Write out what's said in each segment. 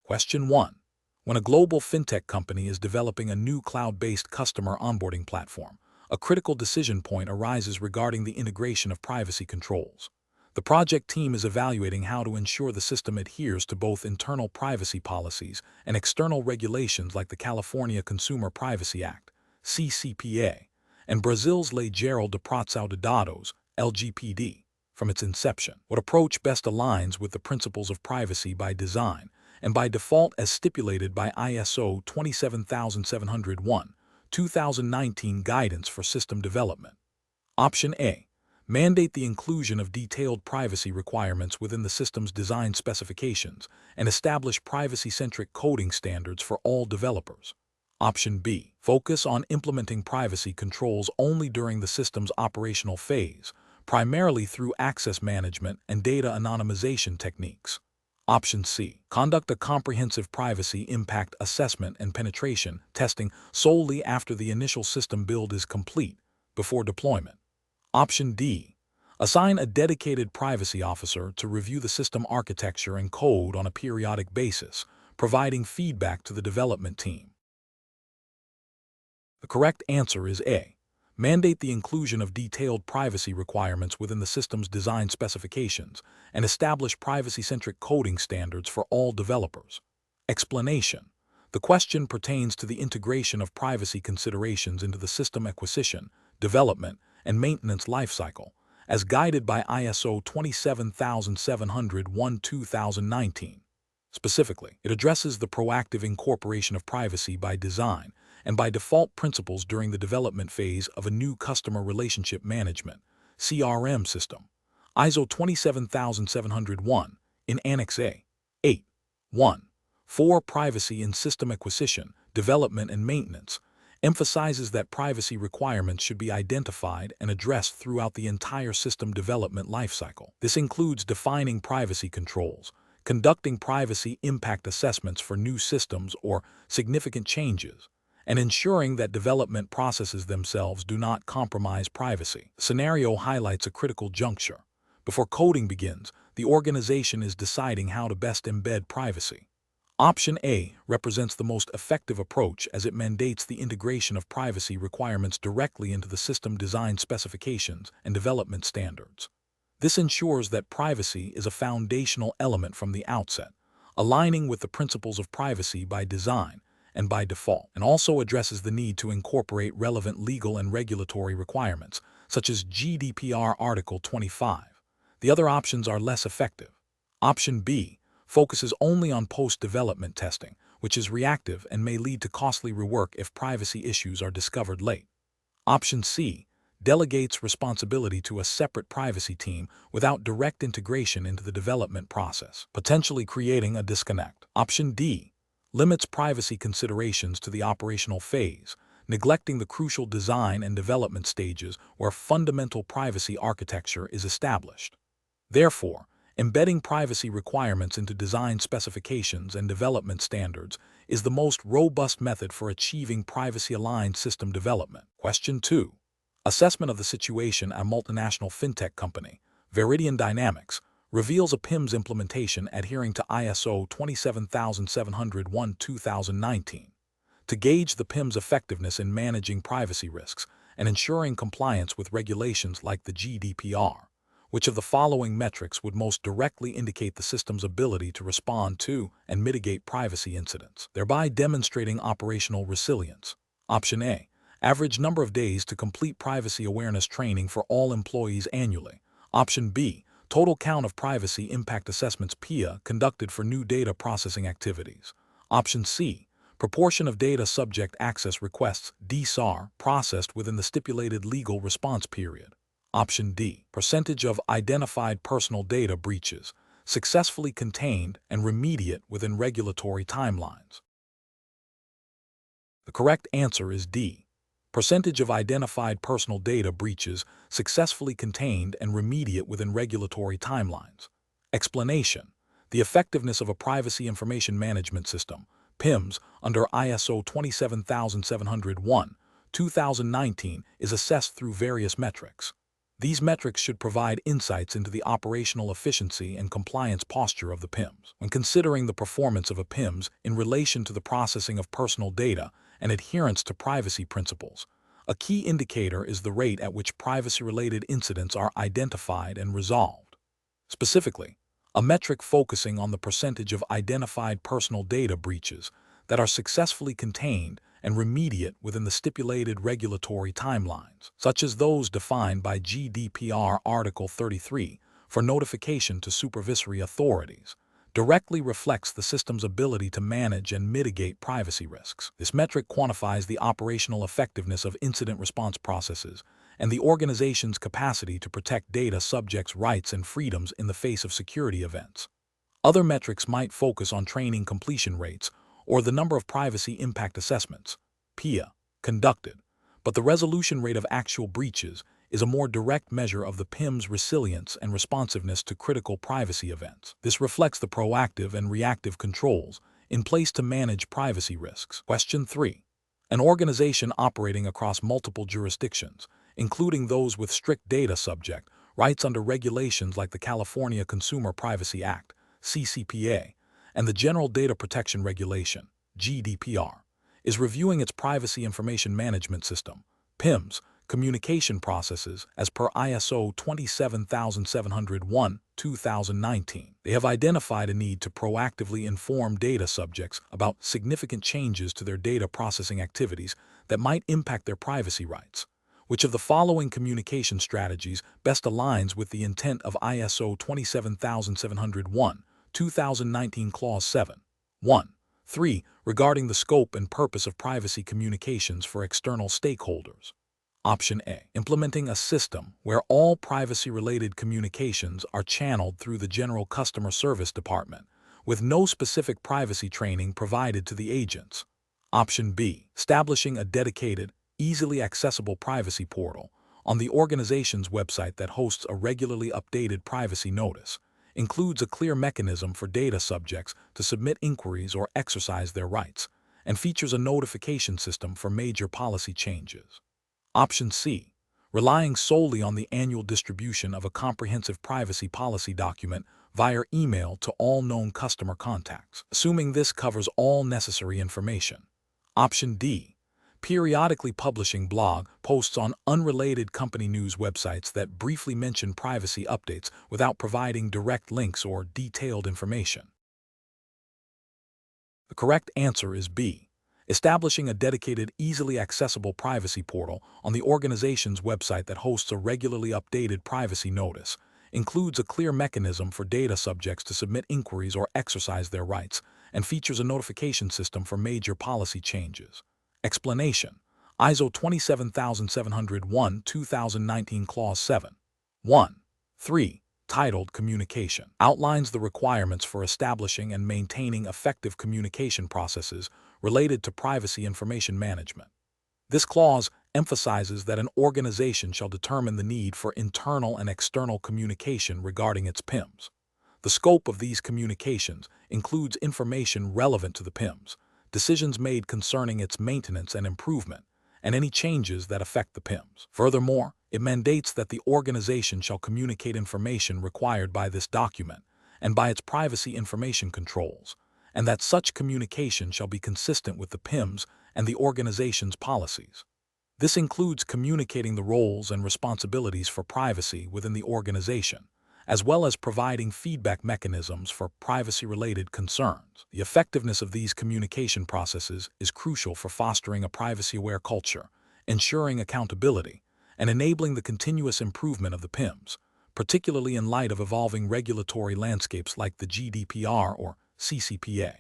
Question 1. When a global fintech company is developing a new cloud-based customer onboarding platform, a critical decision point arises regarding the integration of privacy controls. The project team is evaluating how to ensure the system adheres to both internal privacy policies and external regulations like the California Consumer Privacy Act, CCPA, and Brazil's Lei Geral de Proteção de Dados, LGPD. From its inception, what approach best aligns with the principles of privacy by design and by default as stipulated by ISO 27701, 2019 Guidance for System Development. Option A. Mandate the inclusion of detailed privacy requirements within the system's design specifications and establish privacy-centric coding standards for all developers. Option B. Focus on implementing privacy controls only during the system's operational phase, primarily through access management and data anonymization techniques. Option C. Conduct a comprehensive privacy impact assessment and penetration testing solely after the initial system build is complete, before deployment. Option D. Assign a dedicated privacy officer to review the system architecture and code on a periodic basis, providing feedback to the development team. The correct answer is A. Mandate the inclusion of detailed privacy requirements within the system's design specifications and establish privacy-centric coding standards for all developers. Explanation. The question pertains to the integration of privacy considerations into the system acquisition, development, and maintenance lifecycle, as guided by ISO 27701-2019. Specifically, it addresses the proactive incorporation of privacy by design and by default principles during the development phase of a new customer relationship management (CRM) system. ISO 27701 in Annex A. 8.1. 4. Privacy in system acquisition, development, and maintenance emphasizes that privacy requirements should be identified and addressed throughout the entire system development lifecycle. This includes defining privacy controls, conducting privacy impact assessments for new systems or significant changes, and ensuring that development processes themselves do not compromise privacy. The scenario highlights a critical juncture. Before coding begins, the organization is deciding how to best embed privacy. Option A represents the most effective approach as it mandates the integration of privacy requirements directly into the system design specifications and development standards. This ensures that privacy is a foundational element from the outset, aligning with the principles of privacy by design and by default, and also addresses the need to incorporate relevant legal and regulatory requirements, such as GDPR Article 25. The other options are less effective. Option B focuses only on post-development testing, which is reactive and may lead to costly rework if privacy issues are discovered late. Option C delegates responsibility to a separate privacy team without direct integration into the development process, potentially creating a disconnect. Option D limits privacy considerations to the operational phase, neglecting the crucial design and development stages where fundamental privacy architecture is established. Therefore, embedding privacy requirements into design specifications and development standards is the most robust method for achieving privacy-aligned system development. Question 2. Assessment of the situation at a multinational fintech company, Veridian Dynamics, reveals a PIMS implementation adhering to ISO 27701-2019. To gauge the PIMS effectiveness in managing privacy risks and ensuring compliance with regulations like the GDPR, which of the following metrics would most directly indicate the system's ability to respond to and mitigate privacy incidents, thereby demonstrating operational resilience? Option A. Average number of days to complete privacy awareness training for all employees annually. Option B. Total count of privacy impact assessments (PIA) conducted for new data processing activities. Option C. Proportion of data subject access requests (DSAR) processed within the stipulated legal response period. Option D. Percentage of identified personal data breaches, successfully contained and remediate within regulatory timelines. The correct answer is D. Percentage of identified personal data breaches, successfully contained and remediate within regulatory timelines. Explanation. The effectiveness of a privacy information management system, PIMS, under ISO 27701, 2019 is assessed through various metrics. These metrics should provide insights into the operational efficiency and compliance posture of the PIMS. When considering the performance of a PIMS in relation to the processing of personal data and adherence to privacy principles, a key indicator is the rate at which privacy-related incidents are identified and resolved. Specifically, a metric focusing on the percentage of identified personal data breaches that are successfully contained and remediate within the stipulated regulatory timelines, such as those defined by GDPR Article 33 for notification to supervisory authorities, directly reflects the system's ability to manage and mitigate privacy risks. This metric quantifies the operational effectiveness of incident response processes and the organization's capacity to protect data subjects' rights and freedoms in the face of security events. Other metrics might focus on training completion rates or the number of privacy impact assessments, PIA, conducted, but the resolution rate of actual breaches is a more direct measure of the PIM's resilience and responsiveness to critical privacy events. This reflects the proactive and reactive controls in place to manage privacy risks. Question 3. An organization operating across multiple jurisdictions, including those with strict data subject rights under regulations like the California Consumer Privacy Act, CCPA, and the General Data Protection Regulation, GDPR, is reviewing its Privacy Information Management System, PIMS, communication processes as per ISO 27701-2019. They have identified a need to proactively inform data subjects about significant changes to their data processing activities that might impact their privacy rights. Which of the following communication strategies best aligns with the intent of ISO 27701-2019 Clause 7? 1. 3. Regarding the scope and purpose of privacy communications for external stakeholders. Option A. Implementing a system where all privacy-related communications are channeled through the General Customer Service Department, with no specific privacy training provided to the agents. Option B. Establishing a dedicated, easily accessible privacy portal on the organization's website that hosts a regularly updated privacy notice, includes a clear mechanism for data subjects to submit inquiries or exercise their rights, and features a notification system for major policy changes. Option C. Relying solely on the annual distribution of a comprehensive privacy policy document via email to all known customer contacts, assuming this covers all necessary information. Option D. Periodically publishing blog posts on unrelated company news websites that briefly mention privacy updates without providing direct links or detailed information. The correct answer is B. Establishing a dedicated, easily accessible privacy portal on the organization's website that hosts a regularly updated privacy notice, includes a clear mechanism for data subjects to submit inquiries or exercise their rights, and features a notification system for major policy changes. Explanation: ISO 27701-2019 Clause 7. 1. 3. Titled Communication outlines the requirements for establishing and maintaining effective communication processes related to privacy information management. This clause emphasizes that an organization shall determine the need for internal and external communication regarding its PIMS. The scope of these communications includes information relevant to the PIMS, decisions made concerning its maintenance and improvement, and any changes that affect the PIMS. Furthermore, it mandates that the organization shall communicate information required by this document and by its privacy information controls, and that such communication shall be consistent with the PIMS and the organization's policies. This includes communicating the roles and responsibilities for privacy within the organization, as well as providing feedback mechanisms for privacy-related concerns. The effectiveness of these communication processes is crucial for fostering a privacy-aware culture, ensuring accountability, and enabling the continuous improvement of the PIMS, particularly in light of evolving regulatory landscapes like the GDPR or CCPA.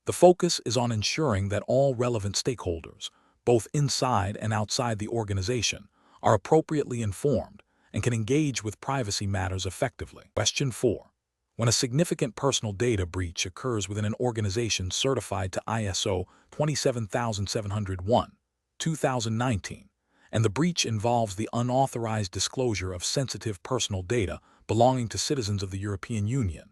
The focus is on ensuring that all relevant stakeholders, both inside and outside the organization, are appropriately informed and can engage with privacy matters effectively. Question 4. When a significant personal data breach occurs within an organization certified to ISO 27701-2019, and the breach involves the unauthorized disclosure of sensitive personal data belonging to citizens of the European Union,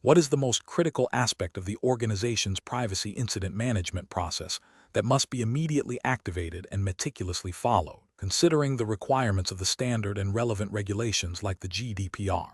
what is the most critical aspect of the organization's privacy incident management process that must be immediately activated and meticulously followed? considering the requirements of the standard and relevant regulations like the GDPR.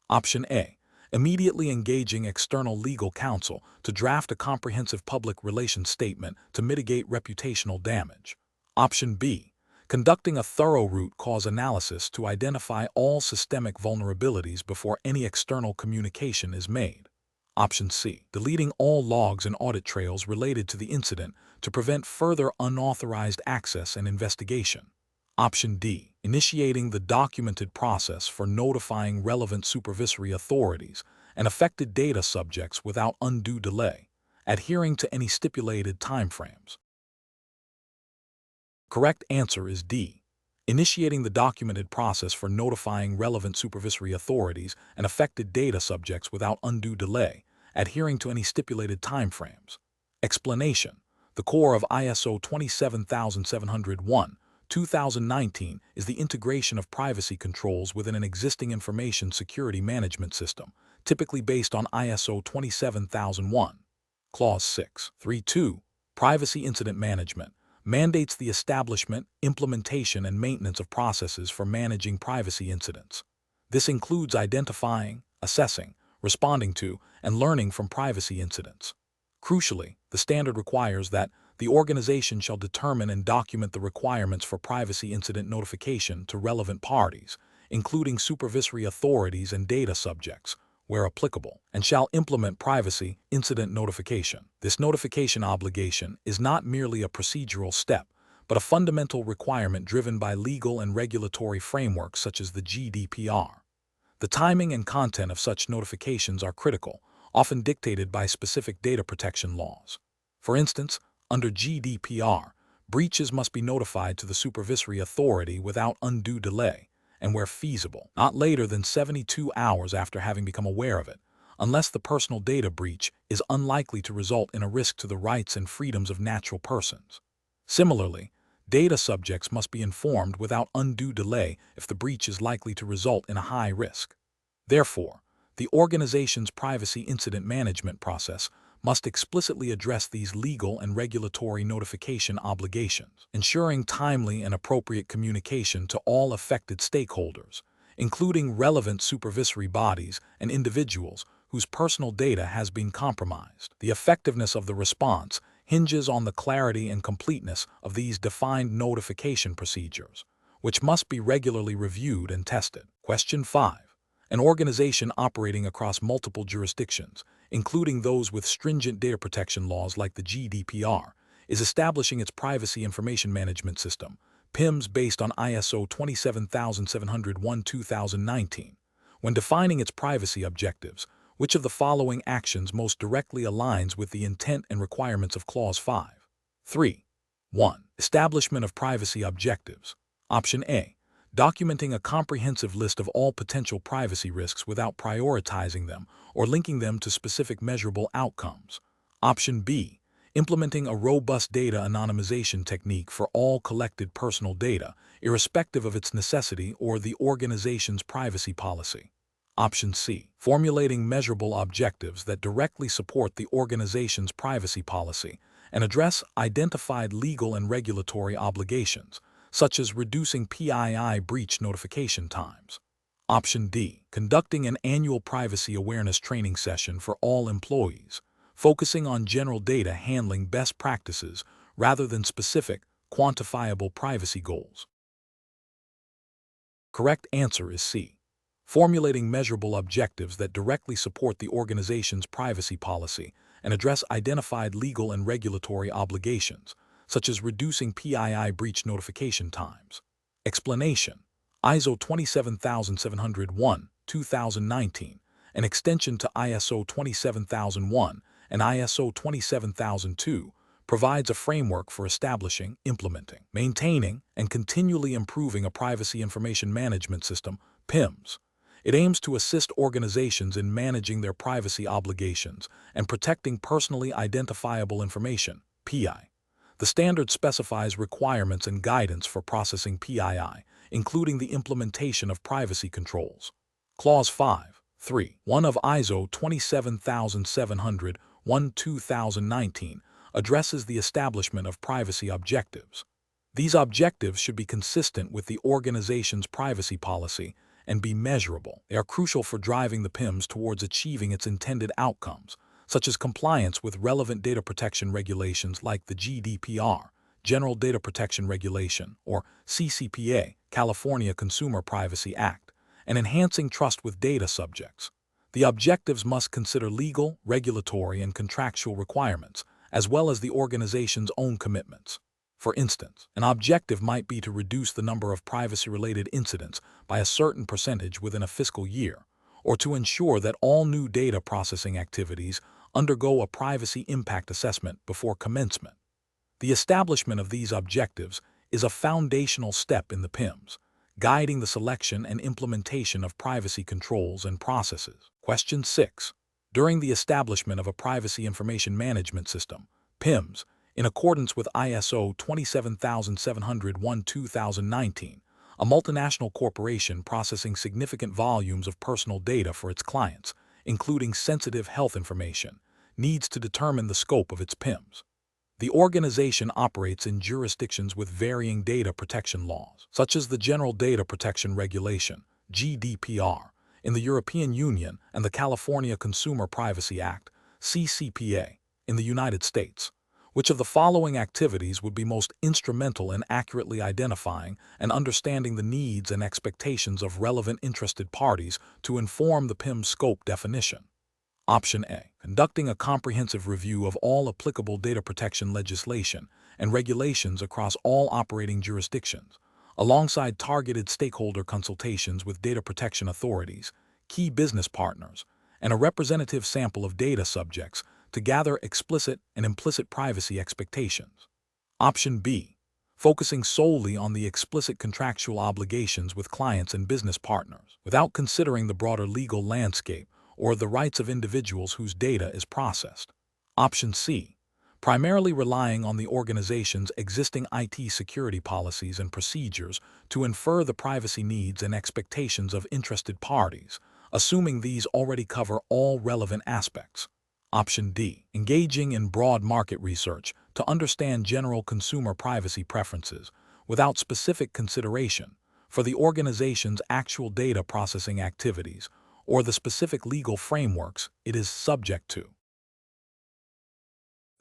Option A, immediately engaging external legal counsel to draft a comprehensive public relations statement to mitigate reputational damage. Option B, conducting a thorough root cause analysis to identify all systemic vulnerabilities before any external communication is made. Option C, deleting all logs and audit trails related to the incident to prevent further unauthorized access and investigation. Option D, initiating the documented process for notifying relevant supervisory authorities and affected data subjects without undue delay, adhering to any stipulated timeframes. Correct answer is D, initiating the documented process for notifying relevant supervisory authorities and affected data subjects without undue delay, adhering to any stipulated timeframes. Explanation: the core of ISO 27701/2019 is the integration of privacy controls within an existing information security management system, typically based on ISO 27001. Clause 6.3.2, Privacy Incident Management, mandates the establishment, implementation, and maintenance of processes for managing privacy incidents. This includes identifying, assessing, responding to, and learning from privacy incidents. Crucially, the standard requires that the organization shall determine and document the requirements for privacy incident notification to relevant parties, including supervisory authorities and data subjects, where applicable, and shall implement privacy incident notification. This notification obligation is not merely a procedural step, but a fundamental requirement driven by legal and regulatory frameworks such as the GDPR. The timing and content of such notifications are critical, often dictated by specific data protection laws. For instance, under GDPR, breaches must be notified to the supervisory authority without undue delay, and where feasible, not later than 72 hours after having become aware of it, unless the personal data breach is unlikely to result in a risk to the rights and freedoms of natural persons. Similarly, data subjects must be informed without undue delay if the breach is likely to result in a high risk. Therefore, the organization's privacy incident management process must explicitly address these legal and regulatory notification obligations, ensuring timely and appropriate communication to all affected stakeholders, including relevant supervisory bodies and individuals whose personal data has been compromised. The effectiveness of the response hinges on the clarity and completeness of these defined notification procedures, which must be regularly reviewed and tested. Question 5. An organization operating across multiple jurisdictions, including those with stringent data protection laws like the GDPR, is establishing its Privacy Information Management System, PIMS, based on ISO 27701/2019. When defining its privacy objectives, which of the following actions most directly aligns with the intent and requirements of Clause 5? 3. 1. Establishment of privacy objectives. Option A, documenting a comprehensive list of all potential privacy risks without prioritizing them or linking them to specific measurable outcomes. Option B, implementing a robust data anonymization technique for all collected personal data, irrespective of its necessity or the organization's privacy policy. Option C, formulating measurable objectives that directly support the organization's privacy policy and address identified legal and regulatory obligations, such as reducing PII breach notification times. Option D, conducting an annual privacy awareness training session for all employees, focusing on general data handling best practices rather than specific, quantifiable privacy goals. Correct answer is C, formulating measurable objectives that directly support the organization's privacy policy and address identified legal and regulatory obligations, such as reducing PII breach notification times. Explanation: ISO 27701/2019, an extension to ISO 27001 and ISO 27002, provides a framework for establishing, implementing, maintaining, and continually improving a privacy information management system, PIMS. It aims to assist organizations in managing their privacy obligations and protecting personally identifiable information, PI. The standard specifies requirements and guidance for processing PII, including the implementation of privacy controls. Clause 5.3.1 of ISO 27701/2019 addresses the establishment of privacy objectives. These objectives should be consistent with the organization's privacy policy and be measurable. They are crucial for driving the PIMS towards achieving its intended outcomes, such as compliance with relevant data protection regulations like the GDPR, General Data Protection Regulation, or CCPA, California Consumer Privacy Act, and enhancing trust with data subjects. The objectives must consider legal, regulatory, and contractual requirements, as well as the organization's own commitments. For instance, an objective might be to reduce the number of privacy-related incidents by a certain percentage within a fiscal year, or to ensure that all new data processing activities undergo a privacy impact assessment before commencement. The establishment of these objectives is a foundational step in the PIMS, guiding the selection and implementation of privacy controls and processes. Question 6. During the establishment of a privacy information management system, PIMS, in accordance with ISO 27701-2019, a multinational corporation processing significant volumes of personal data for its clients, including sensitive health information, needs to determine the scope of its PIMS. The organization operates in jurisdictions with varying data protection laws, such as the General Data Protection Regulation, GDPR, in the European Union and the California Consumer Privacy Act, CCPA, in the United States. Which of the following activities would be most instrumental in accurately identifying and understanding the needs and expectations of relevant interested parties to inform the PIM scope definition? Option A. Conducting a comprehensive review of all applicable data protection legislation and regulations across all operating jurisdictions, alongside targeted stakeholder consultations with data protection authorities, key business partners, and a representative sample of data subjects to gather explicit and implicit privacy expectations. Option B. Focusing solely on the explicit contractual obligations with clients and business partners, without considering the broader legal landscape or the rights of individuals whose data is processed. Option C. Primarily relying on the organization's existing IT security policies and procedures to infer the privacy needs and expectations of interested parties, assuming these already cover all relevant aspects. Option D. Engaging in broad market research to understand general consumer privacy preferences without specific consideration for the organization's actual data processing activities or the specific legal frameworks it is subject to.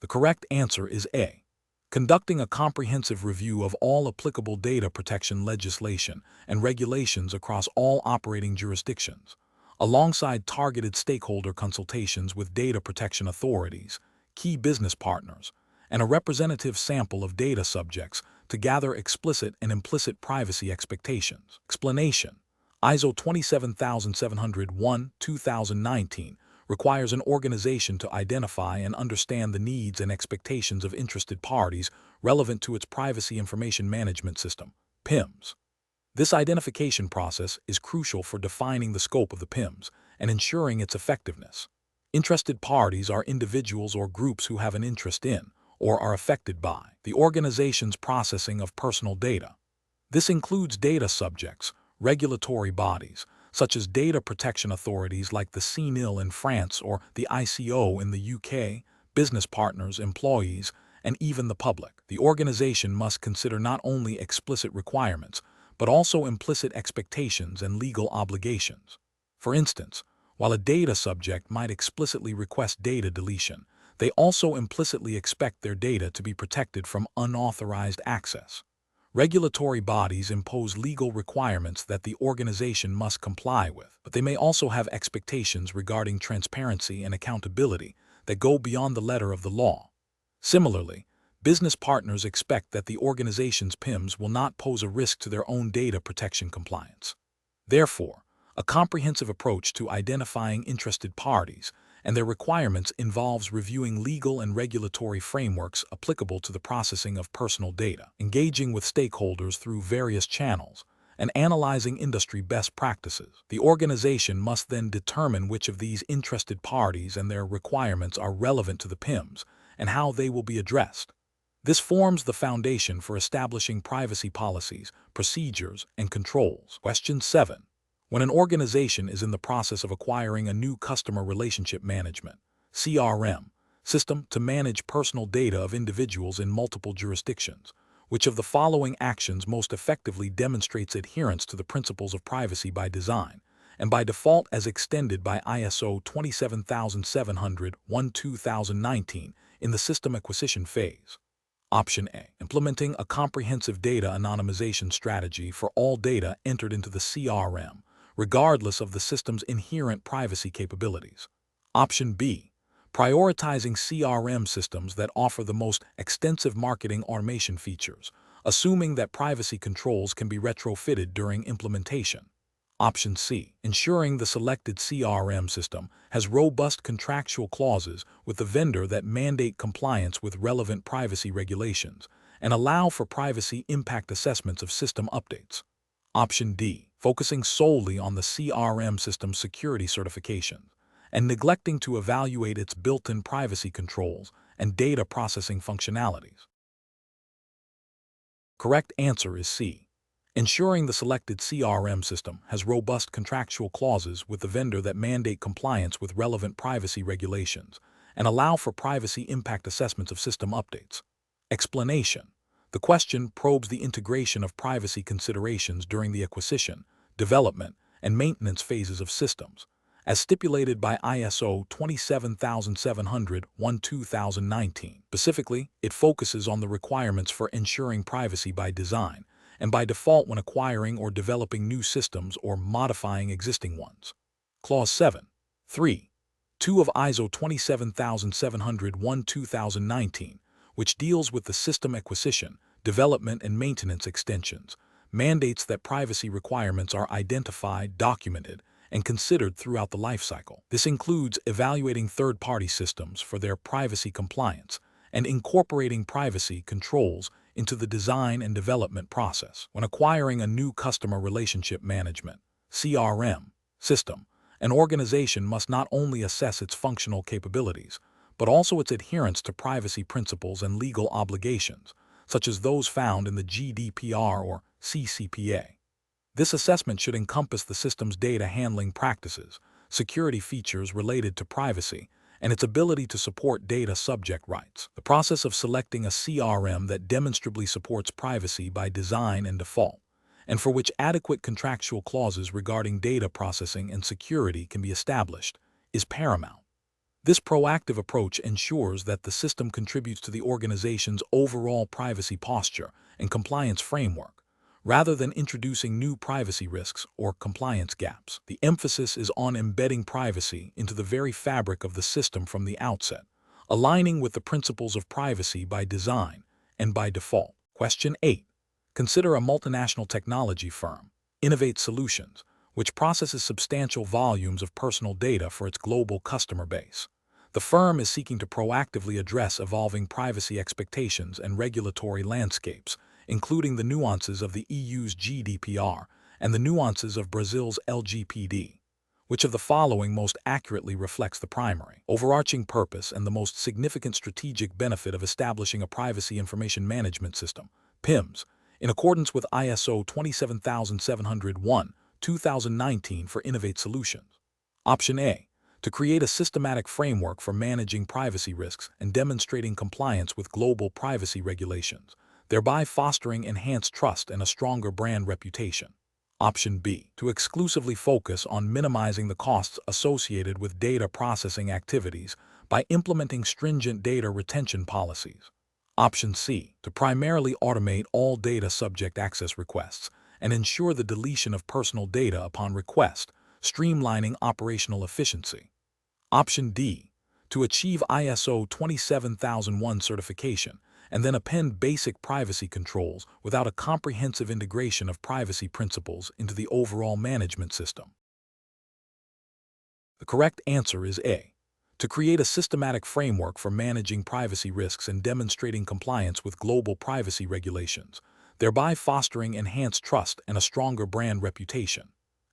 The correct answer is A. Conducting a comprehensive review of all applicable data protection legislation and regulations across all operating jurisdictions, alongside targeted stakeholder consultations with data protection authorities, key business partners, and a representative sample of data subjects to gather explicit and implicit privacy expectations. Explanation: ISO 27701-2019 requires an organization to identify and understand the needs and expectations of interested parties relevant to its privacy information management system, PIMS. This identification process is crucial for defining the scope of the PIMS and ensuring its effectiveness. Interested parties are individuals or groups who have an interest in, or are affected by, the organization's processing of personal data. This includes data subjects, regulatory bodies, such as data protection authorities like the CNIL in France or the ICO in the UK, business partners, employees, and even the public. The organization must consider not only explicit requirements, but also implicit expectations and legal obligations. For instance, while a data subject might explicitly request data deletion, they also implicitly expect their data to be protected from unauthorized access. Regulatory bodies impose legal requirements that the organization must comply with, but they may also have expectations regarding transparency and accountability that go beyond the letter of the law. Similarly, business partners expect that the organization's PIMS will not pose a risk to their own data protection compliance. Therefore, a comprehensive approach to identifying interested parties and their requirements involves reviewing legal and regulatory frameworks applicable to the processing of personal data, engaging with stakeholders through various channels, and analyzing industry best practices. The organization must then determine which of these interested parties and their requirements are relevant to the PIMS and how they will be addressed. This forms the foundation for establishing privacy policies, procedures, and controls. Question 7. When an organization is in the process of acquiring a new customer relationship management (CRM) system to manage personal data of individuals in multiple jurisdictions, Which of the following actions most effectively demonstrates adherence to the principles of privacy by design, and by default as extended by ISO 27700-1-2019 in the system acquisition phase? Option A. Implementing a comprehensive data anonymization strategy for all data entered into the CRM, regardless of the system's inherent privacy capabilities. Option B. Prioritizing CRM systems that offer the most extensive marketing automation features, assuming that privacy controls can be retrofitted during implementation. Option C. Ensuring the selected CRM system has robust contractual clauses with the vendor that mandate compliance with relevant privacy regulations and allow for privacy impact assessments of system updates. Option D. Focusing solely on the CRM system's security certifications and neglecting to evaluate its built-in privacy controls and data processing functionalities. Correct answer is C. Ensuring the selected CRM system has robust contractual clauses with the vendor that mandate compliance with relevant privacy regulations and allow for privacy impact assessments of system updates. Explanation. The question probes the integration of privacy considerations during the acquisition, development, and maintenance phases of systems, as stipulated by ISO 27700-1-2019. Specifically, it focuses on the requirements for ensuring privacy by design, and by default when acquiring or developing new systems or modifying existing ones. Clause 7. 3. 2 of ISO 27700-1-2019, which deals with the system acquisition, development, and maintenance extensions, mandates that privacy requirements are identified, documented, and considered throughout the lifecycle. This includes evaluating third-party systems for their privacy compliance and incorporating privacy controls into the design and development process. When acquiring a new customer relationship management (CRM) system, an organization must not only assess its functional capabilities, but also its adherence to privacy principles and legal obligations, such as those found in the GDPR or CCPA. This assessment should encompass the system's data handling practices, security features related to privacy, and its ability to support data subject rights. The process of selecting a CRM that demonstrably supports privacy by design and default, and for which adequate contractual clauses regarding data processing and security can be established, is paramount. This proactive approach ensures that the system contributes to the organization's overall privacy posture and compliance framework, rather than introducing new privacy risks or compliance gaps. The emphasis is on embedding privacy into the very fabric of the system from the outset, aligning with the principles of privacy by design and by default. Question 8. Consider a multinational technology firm, Innovate Solutions, which processes substantial volumes of personal data for its global customer base. The firm is seeking to proactively address evolving privacy expectations and regulatory landscapes, including the nuances of the EU's GDPR and the nuances of Brazil's LGPD. Which of the following most accurately reflects the primary, overarching purpose and the most significant strategic benefit of establishing a privacy information management system, PIMS, in accordance with ISO 27701-2019 for Innovate Solutions? Option A. To create a systematic framework for managing privacy risks and demonstrating compliance with global privacy regulations, thereby fostering enhanced trust and a stronger brand reputation. Option B. To exclusively focus on minimizing the costs associated with data processing activities by implementing stringent data retention policies. Option C. To primarily automate all data subject access requests and ensure the deletion of personal data upon request, streamlining operational efficiency. Option D. To achieve ISO 27001 certification and then append basic privacy controls without a comprehensive integration of privacy principles into the overall management system. The correct answer is A. To create a systematic framework for managing privacy risks and demonstrating compliance with global privacy regulations, thereby fostering enhanced trust and a stronger brand reputation.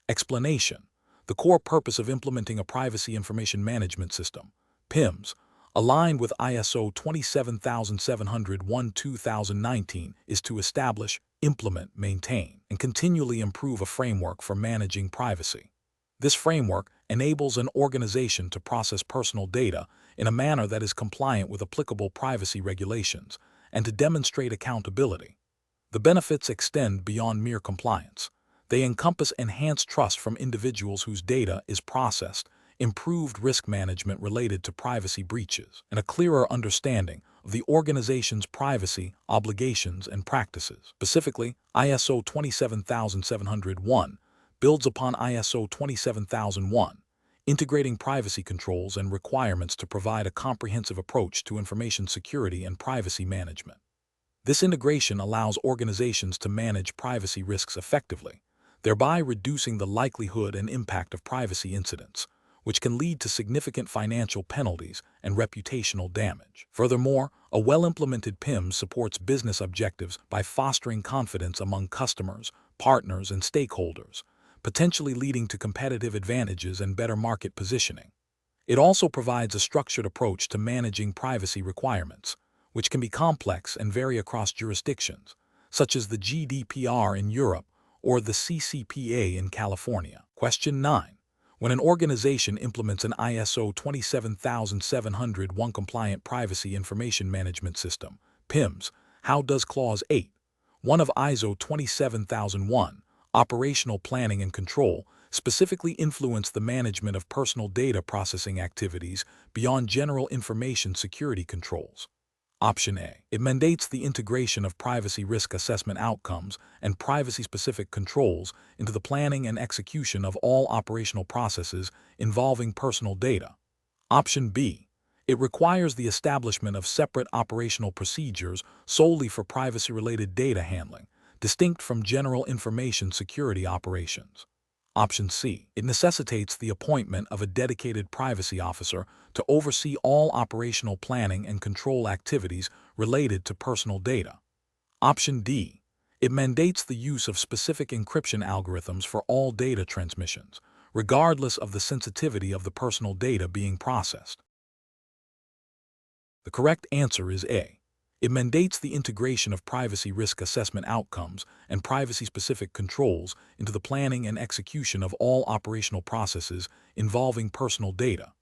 Explanation. The core purpose of implementing a privacy information management system, PIMS, aligned with ISO 27701-2019 is to establish, implement, maintain, and continually improve a framework for managing privacy. This framework enables an organization to process personal data in a manner that is compliant with applicable privacy regulations and to demonstrate accountability. The benefits extend beyond mere compliance. They encompass enhanced trust from individuals whose data is processed, improved risk management related to privacy breaches, and a clearer understanding of the organization's privacy obligations and practices. Specifically, ISO 27701 builds upon ISO 27001, integrating privacy controls and requirements to provide a comprehensive approach to information security and privacy management. This integration allows organizations to manage privacy risks effectively, thereby reducing the likelihood and impact of privacy incidents, which can lead to significant financial penalties and reputational damage. Furthermore, a well-implemented PIM supports business objectives by fostering confidence among customers, partners, and stakeholders, potentially leading to competitive advantages and better market positioning. It also provides a structured approach to managing privacy requirements, which can be complex and vary across jurisdictions, such as the GDPR in Europe or the CCPA in California. Question 9. When an organization implements an ISO 27701 compliant privacy information management system, PIMS, how does Clause 8.1 of ISO 27001, Operational Planning and Control, specifically influence the management of personal data processing activities beyond general information security controls? Option A. It mandates the integration of privacy risk assessment outcomes and privacy-specific controls into the planning and execution of all operational processes involving personal data. Option B. It requires the establishment of separate operational procedures solely for privacy-related data handling, distinct from general information security operations. Option C. It necessitates the appointment of a dedicated privacy officer to oversee all operational planning and control activities related to personal data. Option D. It mandates the use of specific encryption algorithms for all data transmissions, regardless of the sensitivity of the personal data being processed. The correct answer is A. It mandates the integration of privacy risk assessment outcomes and privacy-specific controls into the planning and execution of all operational processes involving personal data.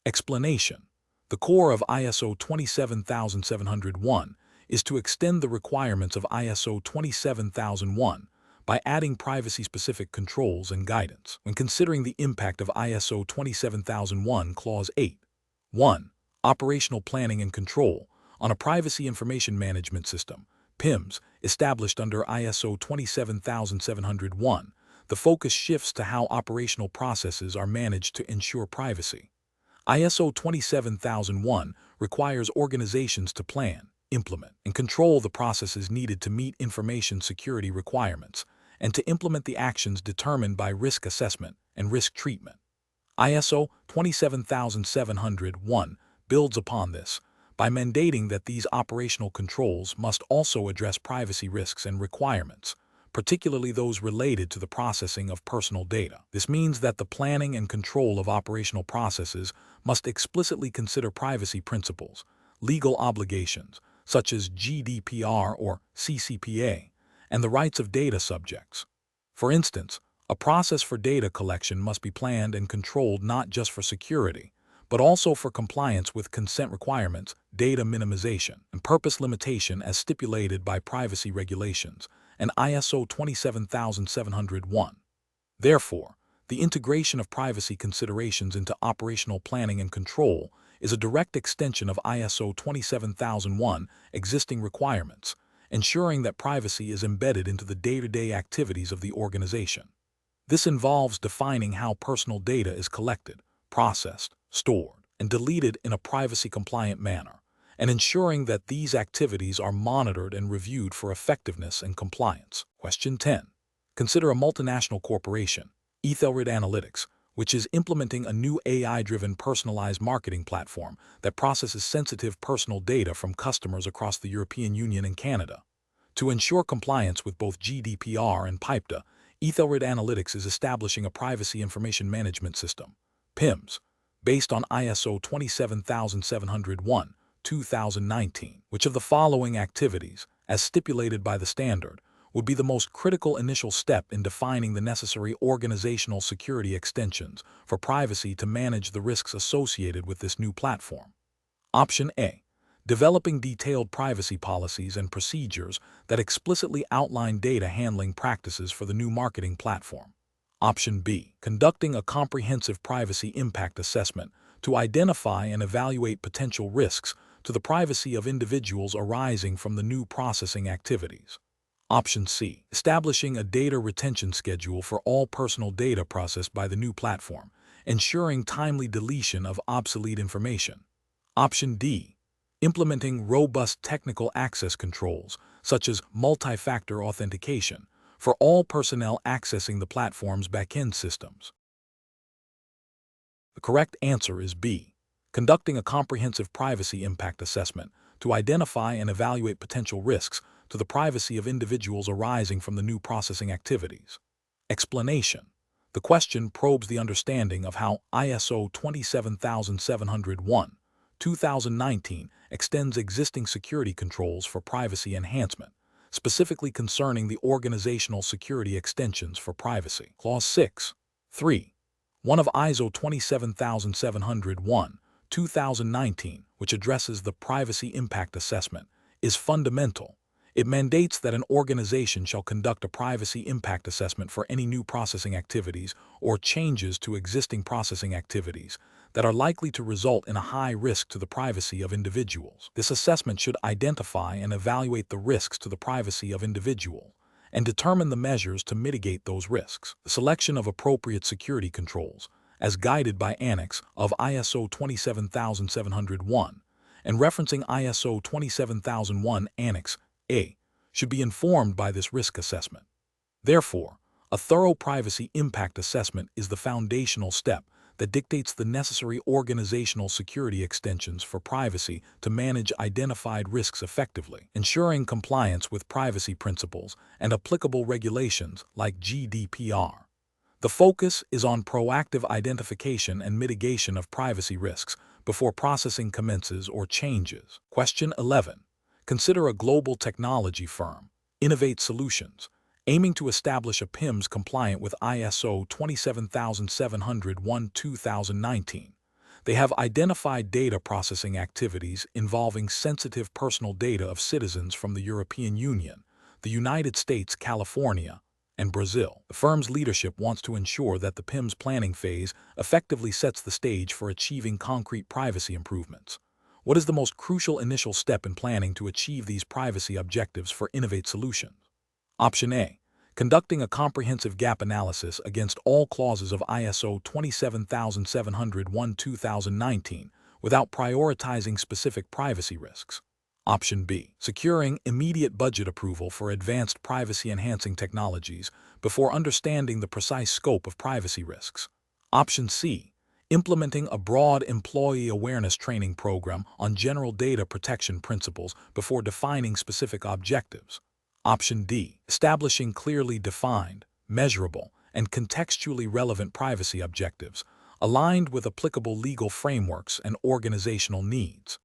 Explanation: the core of ISO 27701 is to extend the requirements of ISO 27001 by adding privacy-specific controls and guidance. When considering the impact of ISO 27001 Clause 8.1, Operational Planning and Control, on a privacy information management system, PIMS, established under ISO 27701, the focus shifts to how operational processes are managed to ensure privacy. ISO 27001 requires organizations to plan, implement, and control the processes needed to meet information security requirements and to implement the actions determined by risk assessment and risk treatment. ISO 27701 builds upon this by mandating that these operational controls must also address privacy risks and requirements, particularly those related to the processing of personal data. This means that the planning and control of operational processes must explicitly consider privacy principles, legal obligations, such as GDPR or CCPA, and the rights of data subjects. For instance, a process for data collection must be planned and controlled not just for security, but also for compliance with consent requirements, data minimization, and purpose limitation as stipulated by privacy regulations and ISO 27701. Therefore, the integration of privacy considerations into operational planning and control is a direct extension of ISO 27001 existing requirements, ensuring that privacy is embedded into the day-to-day activities of the organization. This involves defining how personal data is collected, processed, stored, and deleted in a privacy-compliant manner, and ensuring that these activities are monitored and reviewed for effectiveness and compliance. Question 10. Consider a multinational corporation, Ethelred Analytics, which is implementing a new AI-driven personalized marketing platform that processes sensitive personal data from customers across the European Union and Canada. To ensure compliance with both GDPR and PIPEDA, Ethelred Analytics is establishing a privacy information management system, PIMS, based on ISO 27701, 2019. Which of the following activities, as stipulated by the standard, would be the most critical initial step in defining the necessary organizational security extensions for privacy to manage the risks associated with this new platform? Option A. Developing detailed privacy policies and procedures that explicitly outline data handling practices for the new marketing platform. Option B. Conducting a comprehensive privacy impact assessment to identify and evaluate potential risks to the privacy of individuals arising from the new processing activities. Option C. Establishing a data retention schedule for all personal data processed by the new platform, ensuring timely deletion of obsolete information. Option D. Implementing robust technical access controls, such as multi-factor authentication, for all personnel accessing the platform's back-end systems. The correct answer is B. Conducting a comprehensive privacy impact assessment to identify and evaluate potential risks to the privacy of individuals arising from the new processing activities. Explanation. The question probes the understanding of how ISO 27701/2019 extends existing security controls for privacy enhancement, specifically concerning the organizational security extensions for privacy. Clause 6.3. 1 of ISO 27701/2019, which addresses the privacy impact assessment, is fundamental. It mandates that an organization shall conduct a privacy impact assessment for any new processing activities or changes to existing processing activities that are likely to result in a high risk to the privacy of individuals. This assessment should identify and evaluate the risks to the privacy of individuals and determine the measures to mitigate those risks. The selection of appropriate security controls, as guided by Annex of ISO 27701 and referencing ISO 27001 Annex A, should be informed by this risk assessment. Therefore, a thorough privacy impact assessment is the foundational step that dictates the necessary organizational security extensions for privacy to manage identified risks effectively, ensuring compliance with privacy principles and applicable regulations like GDPR. The focus is on proactive identification and mitigation of privacy risks before processing commences or changes. Question 11. Consider a global technology firm, Innovate Solutions, aiming to establish a PIMS compliant with ISO 27701/2019. They have identified data processing activities involving sensitive personal data of citizens from the European Union, the United States, California, and Brazil. The firm's leadership wants to ensure that the PIMS planning phase effectively sets the stage for achieving concrete privacy improvements. What is the most crucial initial step in planning to achieve these privacy objectives for Innovate Solutions? Option A. Conducting a comprehensive gap analysis against all clauses of ISO 27701/2019 without prioritizing specific privacy risks. Option B. Securing immediate budget approval for advanced privacy-enhancing technologies before understanding the precise scope of privacy risks. Option C. Implementing a broad employee awareness training program on general data protection principles before defining specific objectives. Option D. Establishing clearly defined, measurable, and contextually relevant privacy objectives aligned with applicable legal frameworks and organizational needs.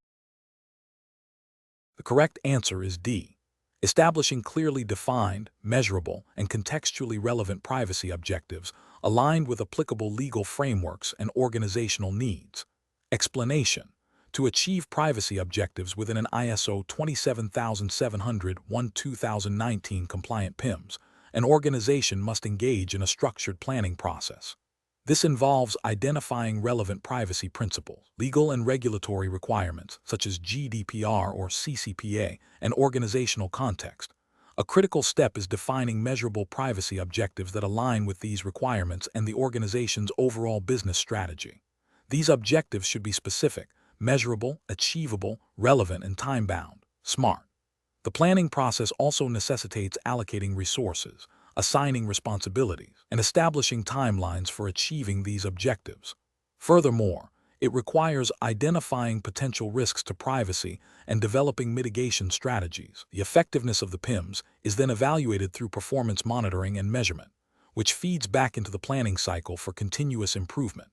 The correct answer is D. Establishing clearly defined, measurable, and contextually relevant privacy objectives aligned with applicable legal frameworks and organizational needs. Explanation. To achieve privacy objectives within an ISO 27701/2019 compliant PIMS, an organization must engage in a structured planning process. This involves identifying relevant privacy principles, legal and regulatory requirements such as GDPR or CCPA, and organizational context. A critical step is defining measurable privacy objectives that align with these requirements and the organization's overall business strategy. These objectives should be specific, measurable, achievable, relevant, and time-bound. SMART. The planning process also necessitates allocating resources, assigning responsibilities, and establishing timelines for achieving these objectives. Furthermore, it requires identifying potential risks to privacy and developing mitigation strategies. The effectiveness of the PIMS is then evaluated through performance monitoring and measurement, which feeds back into the planning cycle for continuous improvement.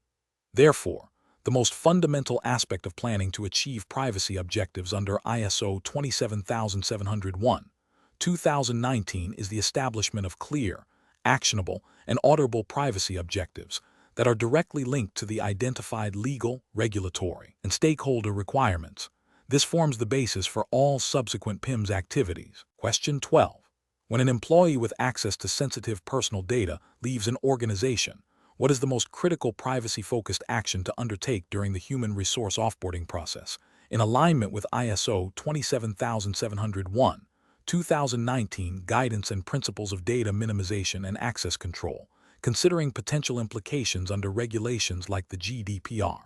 Therefore, the most fundamental aspect of planning to achieve privacy objectives under ISO 27701/2019 is the establishment of clear, actionable, and auditable privacy objectives that are directly linked to the identified legal, regulatory, and stakeholder requirements. This forms the basis for all subsequent PIMS activities. Question 12. When an employee with access to sensitive personal data leaves an organization, what is the most critical privacy-focused action to undertake during the human resource offboarding process, in alignment with ISO 27701, 2019 Guidance and Principles of Data Minimization and Access Control, considering potential implications under regulations like the GDPR?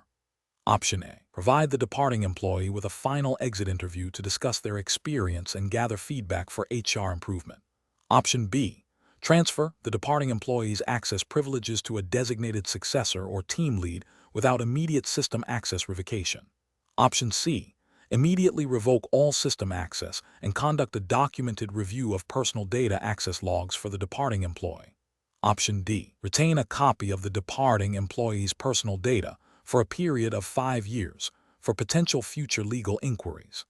Option A. Provide the departing employee with a final exit interview to discuss their experience and gather feedback for HR improvement. Option B. Transfer the departing employee's access privileges to a designated successor or team lead without immediate system access revocation. Option C. Immediately revoke all system access and conduct a documented review of personal data access logs for the departing employee. Option D. Retain a copy of the departing employee's personal data for a period of 5 years for potential future legal inquiries.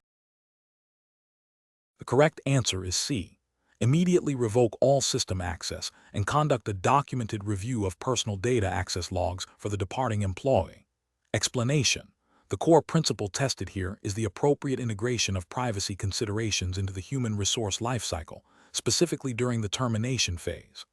The correct answer is C. Immediately revoke all system access and conduct a documented review of personal data access logs for the departing employee. Explanation. The core principle tested here is the appropriate integration of privacy considerations into the human resource lifecycle, specifically during the termination phase.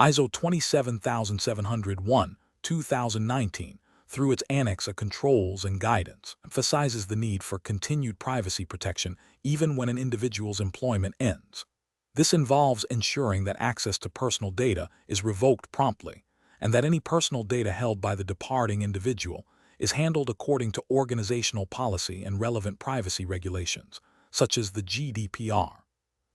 ISO 27701, 2019, through its Annex A Controls and Guidance, emphasizes the need for continued privacy protection even when an individual's employment ends. This involves ensuring that access to personal data is revoked promptly, and that any personal data held by the departing individual is handled according to organizational policy and relevant privacy regulations, such as the GDPR.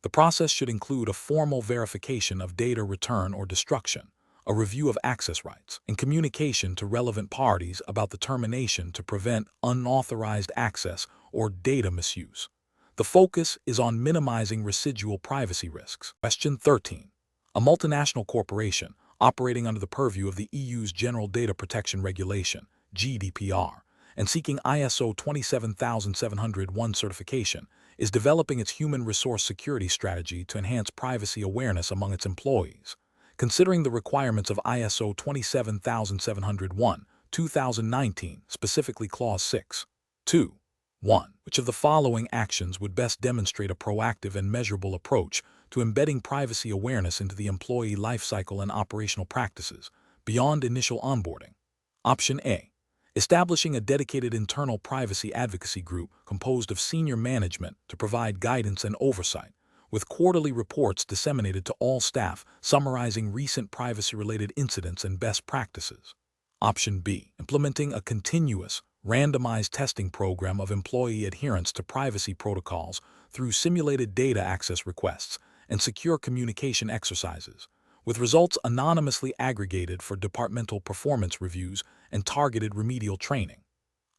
The process should include a formal verification of data return or destruction, a review of access rights, and communication to relevant parties about the termination to prevent unauthorized access or data misuse. The focus is on minimizing residual privacy risks. Question 13. A multinational corporation operating under the purview of the EU's General Data Protection Regulation, GDPR, and seeking ISO 27701 certification, is developing its human resource security strategy to enhance privacy awareness among its employees. Considering the requirements of ISO 27701, 2019, specifically Clause 6. 2. 1. Which of the following actions would best demonstrate a proactive and measurable approach to embedding privacy awareness into the employee lifecycle and operational practices, beyond initial onboarding? Option A. Establishing a dedicated internal privacy advocacy group composed of senior management to provide guidance and oversight, with quarterly reports disseminated to all staff summarizing recent privacy-related incidents and best practices. Option B. Implementing a continuous, randomized testing program of employee adherence to privacy protocols through simulated data access requests and secure communication exercises, with results anonymously aggregated for departmental performance reviews and targeted remedial training.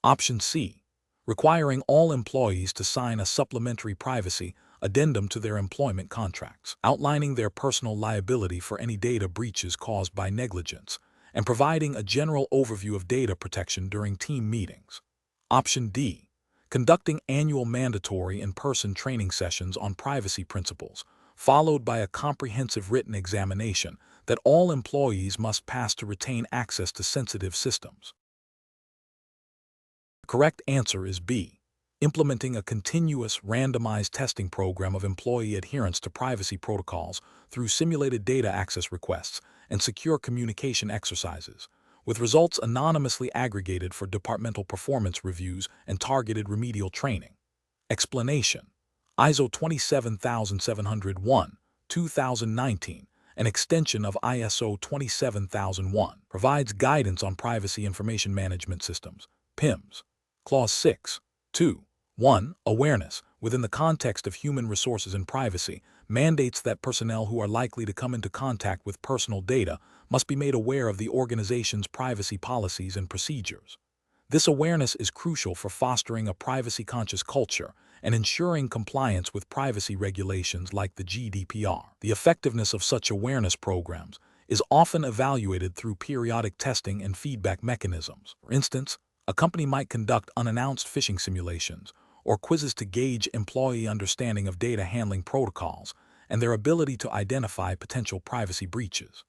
Option C. Requiring all employees to sign a supplementary privacy addendum to their employment contracts, outlining their personal liability for any data breaches caused by negligence, and providing a general overview of data protection during team meetings. Option D. Conducting annual mandatory in-person training sessions on privacy principles, followed by a comprehensive written examination that all employees must pass to retain access to sensitive systems. The correct answer is B. Implementing a continuous, randomized testing program of employee adherence to privacy protocols through simulated data access requests and secure communication exercises, with results anonymously aggregated for departmental performance reviews and targeted remedial training. Explanation. ISO 27701, 2019, an extension of ISO 27001, provides guidance on privacy information management systems, PIMS. Clause 6. 2. 1. Awareness, within the context of human resources and privacy, mandates that personnel who are likely to come into contact with personal data must be made aware of the organization's privacy policies and procedures. This awareness is crucial for fostering a privacy-conscious culture and ensuring compliance with privacy regulations like the GDPR. The effectiveness of such awareness programs is often evaluated through periodic testing and feedback mechanisms. For instance, a company might conduct unannounced phishing simulations or quizzes to gauge employee understanding of data handling protocols and their ability to identify potential privacy breaches.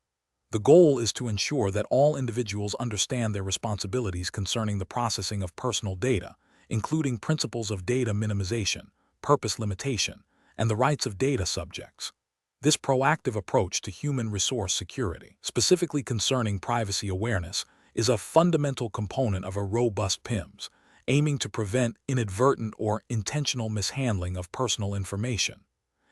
The goal is to ensure that all individuals understand their responsibilities concerning the processing of personal data, including principles of data minimization, purpose limitation, and the rights of data subjects. This proactive approach to human resource security, specifically concerning privacy awareness, is a fundamental component of a robust PIMS, aiming to prevent inadvertent or intentional mishandling of personal information.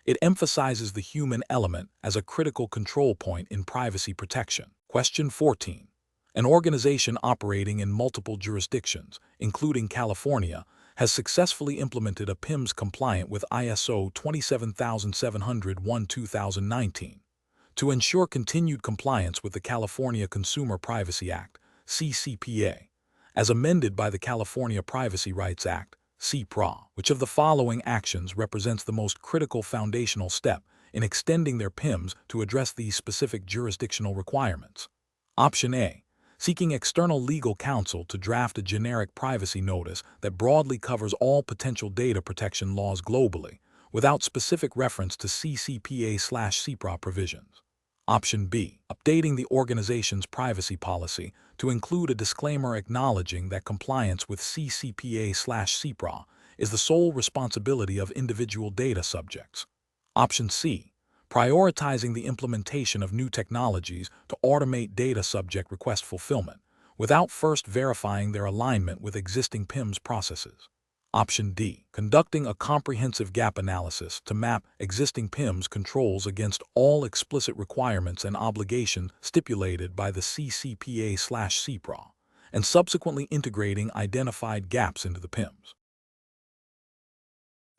It emphasizes the human element as a critical control point in privacy protection. Question 14. An organization operating in multiple jurisdictions, including California, has successfully implemented a PIMS compliant with ISO 27701-2019. To ensure continued compliance with the California Consumer Privacy Act, CCPA, as amended by the California Privacy Rights Act, CPRA, which of the following actions represents the most critical foundational step in extending their PIMS to address these specific jurisdictional requirements? Option A. Seeking external legal counsel to draft a generic privacy notice that broadly covers all potential data protection laws globally, without specific reference to CCPA/CPRA provisions. Option B. Updating the organization's privacy policy to include a disclaimer acknowledging that compliance with CCPA/CPRA is the sole responsibility of individual data subjects. Option C. Prioritizing the implementation of new technologies to automate data subject request fulfillment, without first verifying their alignment with existing PIMS processes. Option D. Conducting a comprehensive gap analysis to map existing PIMS controls against all explicit requirements and obligations stipulated by the CCPA/CPRA, and subsequently integrating identified gaps into the PIMS.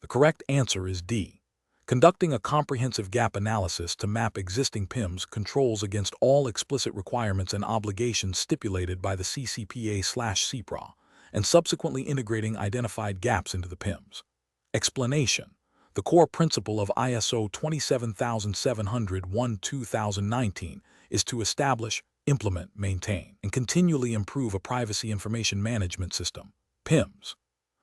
The correct answer is D. Conducting a comprehensive gap analysis to map existing PIMS controls against all explicit requirements and obligations stipulated by the CCPA/CPRA, and subsequently integrating identified gaps into the PIMS. Explanation. The core principle of ISO 27701-2019 is to establish, implement, maintain, and continually improve a privacy information management system, PIMS.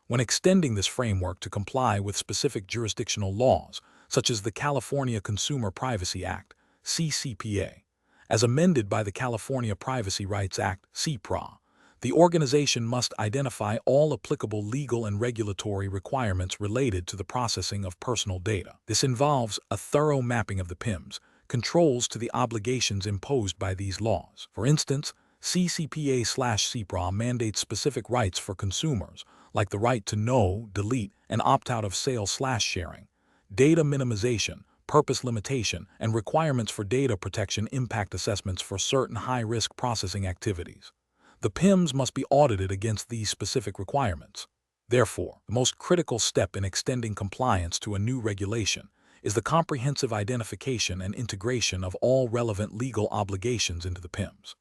When extending this framework to comply with specific jurisdictional laws, such as the California Consumer Privacy Act, CCPA, as amended by the California Privacy Rights Act, CPRA, the organization must identify all applicable legal and regulatory requirements related to the processing of personal data. This involves a thorough mapping of the PIMS controls to the obligations imposed by these laws. For instance, CCPA/CPRA mandates specific rights for consumers, like the right to know, delete, and opt out of sale/sharing, data minimization, purpose limitation, and requirements for data protection impact assessments for certain high-risk processing activities. The PIMS must be audited against these specific requirements. Therefore, the most critical step in extending compliance to a new regulation is the comprehensive identification and integration of all relevant legal obligations into the PIMS.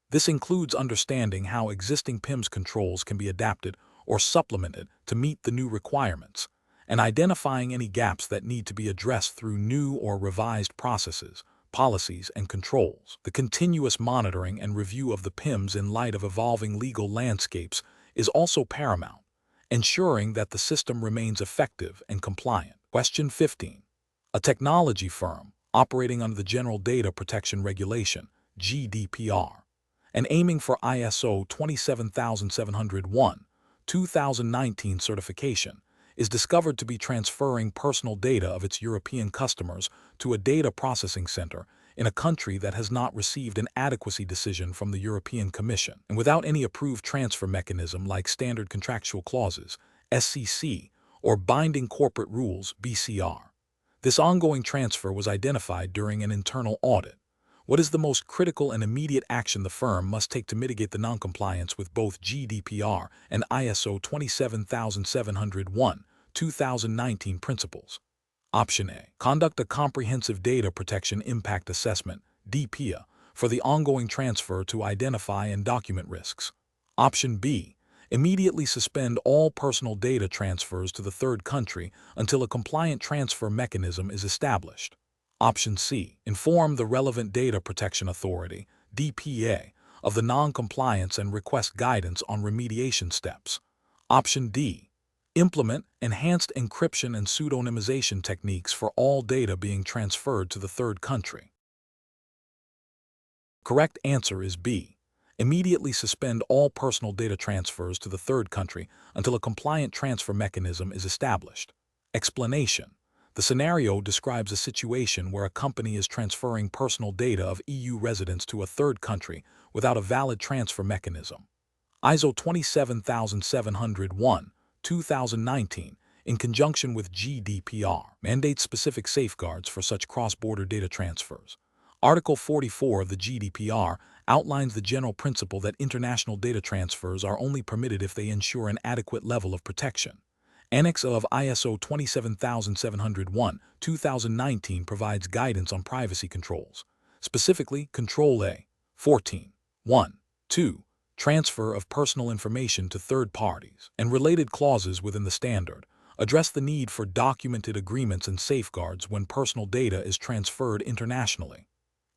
This includes understanding how existing PIMS controls can be adapted or supplemented to meet the new requirements, and identifying any gaps that need to be addressed through new or revised processes, policies, and controls. The continuous monitoring and review of the PIMS in light of evolving legal landscapes is also paramount, ensuring that the system remains effective and compliant. Question 15. A technology firm operating under the General Data Protection Regulation, GDPR, and aiming for ISO 27701-2019 certification, is discovered to be transferring personal data of its European customers to a data processing center in a country that has not received an adequacy decision from the European Commission, and without any approved transfer mechanism like standard contractual clauses, SCC, or binding corporate rules, BCR. This ongoing transfer was identified during an internal audit. What is the most critical and immediate action the firm must take to mitigate the noncompliance with both GDPR and ISO 27701-2019 principles? Option A. Conduct a comprehensive data protection impact assessment, DPIA, for the ongoing transfer to identify and document risks. Option B. Immediately suspend all personal data transfers to the third country until a compliant transfer mechanism is established. Option C. Inform the relevant Data Protection Authority, DPA, of the non-compliance and request guidance on remediation steps. Option D. Implement enhanced encryption and pseudonymization techniques for all data being transferred to the third country. Correct answer is B. Immediately suspend all personal data transfers to the third country until a compliant transfer mechanism is established. Explanation. The scenario describes a situation where a company is transferring personal data of EU residents to a third country without a valid transfer mechanism. ISO 27701, 2019, in conjunction with GDPR, mandates specific safeguards for such cross-border data transfers. Article 44 of the GDPR outlines the general principle that international data transfers are only permitted if they ensure an adequate level of protection. Annex of ISO 27701, 2019 provides guidance on privacy controls. Specifically, Control A, 14, 1, 2, transfer of personal information to third parties, and related clauses within the standard address the need for documented agreements and safeguards when personal data is transferred internationally.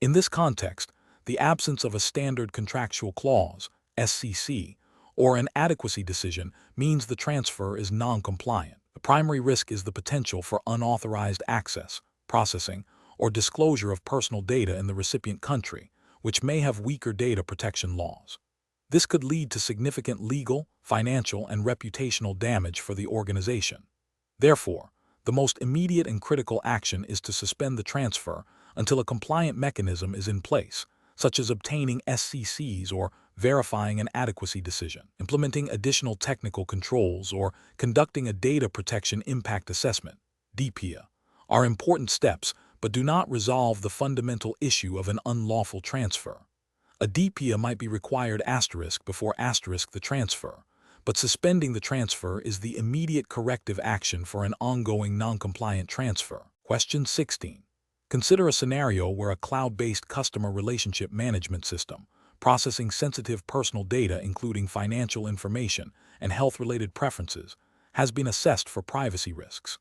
In this context, the absence of a standard contractual clause, SCC, or an adequacy decision means the transfer is non-compliant. The primary risk is the potential for unauthorized access, processing, or disclosure of personal data in the recipient country, which may have weaker data protection laws. This could lead to significant legal, financial, and reputational damage for the organization. Therefore, the most immediate and critical action is to suspend the transfer until a compliant mechanism is in place, such as obtaining SCCs or verifying an adequacy decision, implementing additional technical controls, or conducting a data protection impact assessment, DPIA, are important steps but do not resolve the fundamental issue of an unlawful transfer. A DPIA might be required before the transfer, but suspending the transfer is the immediate corrective action for an ongoing non-compliant transfer. Question 16. Consider a scenario where a cloud-based customer relationship management system, processing sensitive personal data including financial information and health-related preferences, has been assessed for privacy risks.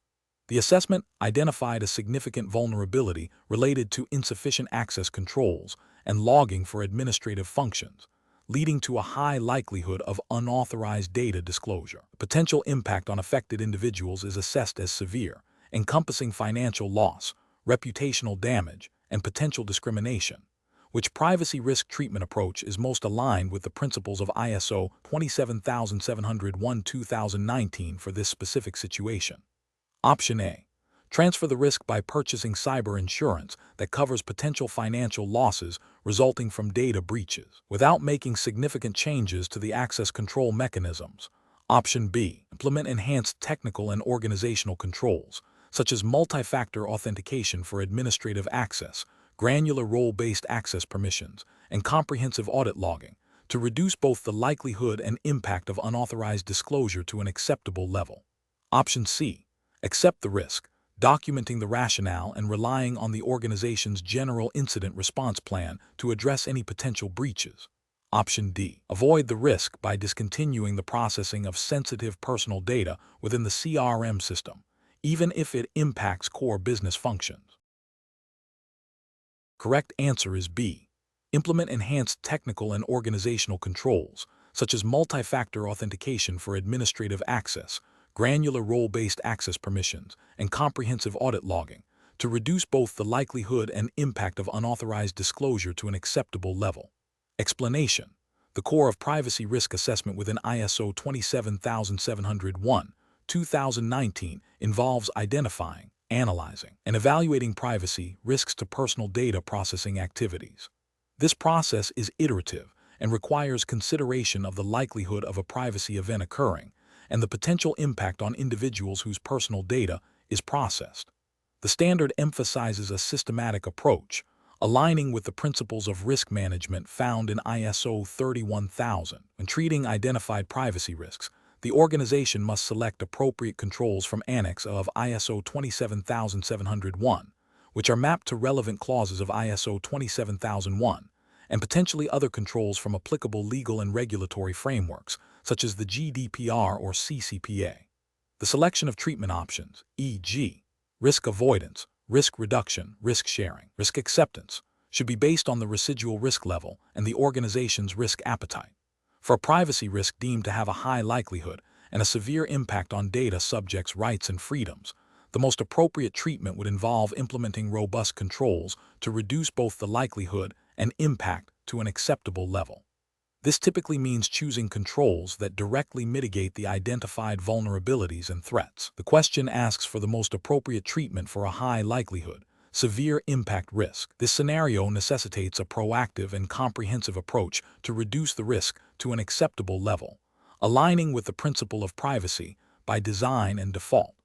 The assessment identified a significant vulnerability related to insufficient access controls and logging for administrative functions, leading to a high likelihood of unauthorized data disclosure. Potential impact on affected individuals is assessed as severe, encompassing financial loss, reputational damage, and potential discrimination. Which privacy risk treatment approach is most aligned with the principles of ISO 27701-2019 for this specific situation? Option A. Transfer the risk by purchasing cyber insurance that covers potential financial losses resulting from data breaches, without making significant changes to the access control mechanisms. Option B. Implement enhanced technical and organizational controls, such as multi-factor authentication for administrative access, granular role-based access permissions, and comprehensive audit logging, to reduce both the likelihood and impact of unauthorized disclosure to an acceptable level. Option C. Accept the risk, documenting the rationale and relying on the organization's general incident response plan to address any potential breaches. Option D. Avoid the risk by discontinuing the processing of sensitive personal data within the CRM system, even if it impacts core business functions. Correct answer is B. Implement enhanced technical and organizational controls, such as multi-factor authentication for administrative access, granular role-based access permissions, and comprehensive audit logging, to reduce both the likelihood and impact of unauthorized disclosure to an acceptable level. Explanation. The core of privacy risk assessment within ISO 27701, 2019 involves identifying, analyzing, and evaluating privacy risks to personal data processing activities. This process is iterative and requires consideration of the likelihood of a privacy event occurring and the potential impact on individuals whose personal data is processed. The standard emphasizes a systematic approach, aligning with the principles of risk management found in ISO 31000. When treating identified privacy risks, the organization must select appropriate controls from Annex of ISO 27701, which are mapped to relevant clauses of ISO 27001, and potentially other controls from applicable legal and regulatory frameworks, such as the GDPR or CCPA. The selection of treatment options, e.g., risk avoidance, risk reduction, risk sharing, risk acceptance, should be based on the residual risk level and the organization's risk appetite. For a privacy risk deemed to have a high likelihood and a severe impact on data subjects' rights and freedoms, the most appropriate treatment would involve implementing robust controls to reduce both the likelihood and impact to an acceptable level. This typically means choosing controls that directly mitigate the identified vulnerabilities and threats. The question asks for the most appropriate treatment for a high likelihood, severe impact risk. This scenario necessitates a proactive and comprehensive approach to reduce the risk to an acceptable level, aligning with the principle of privacy by design and default.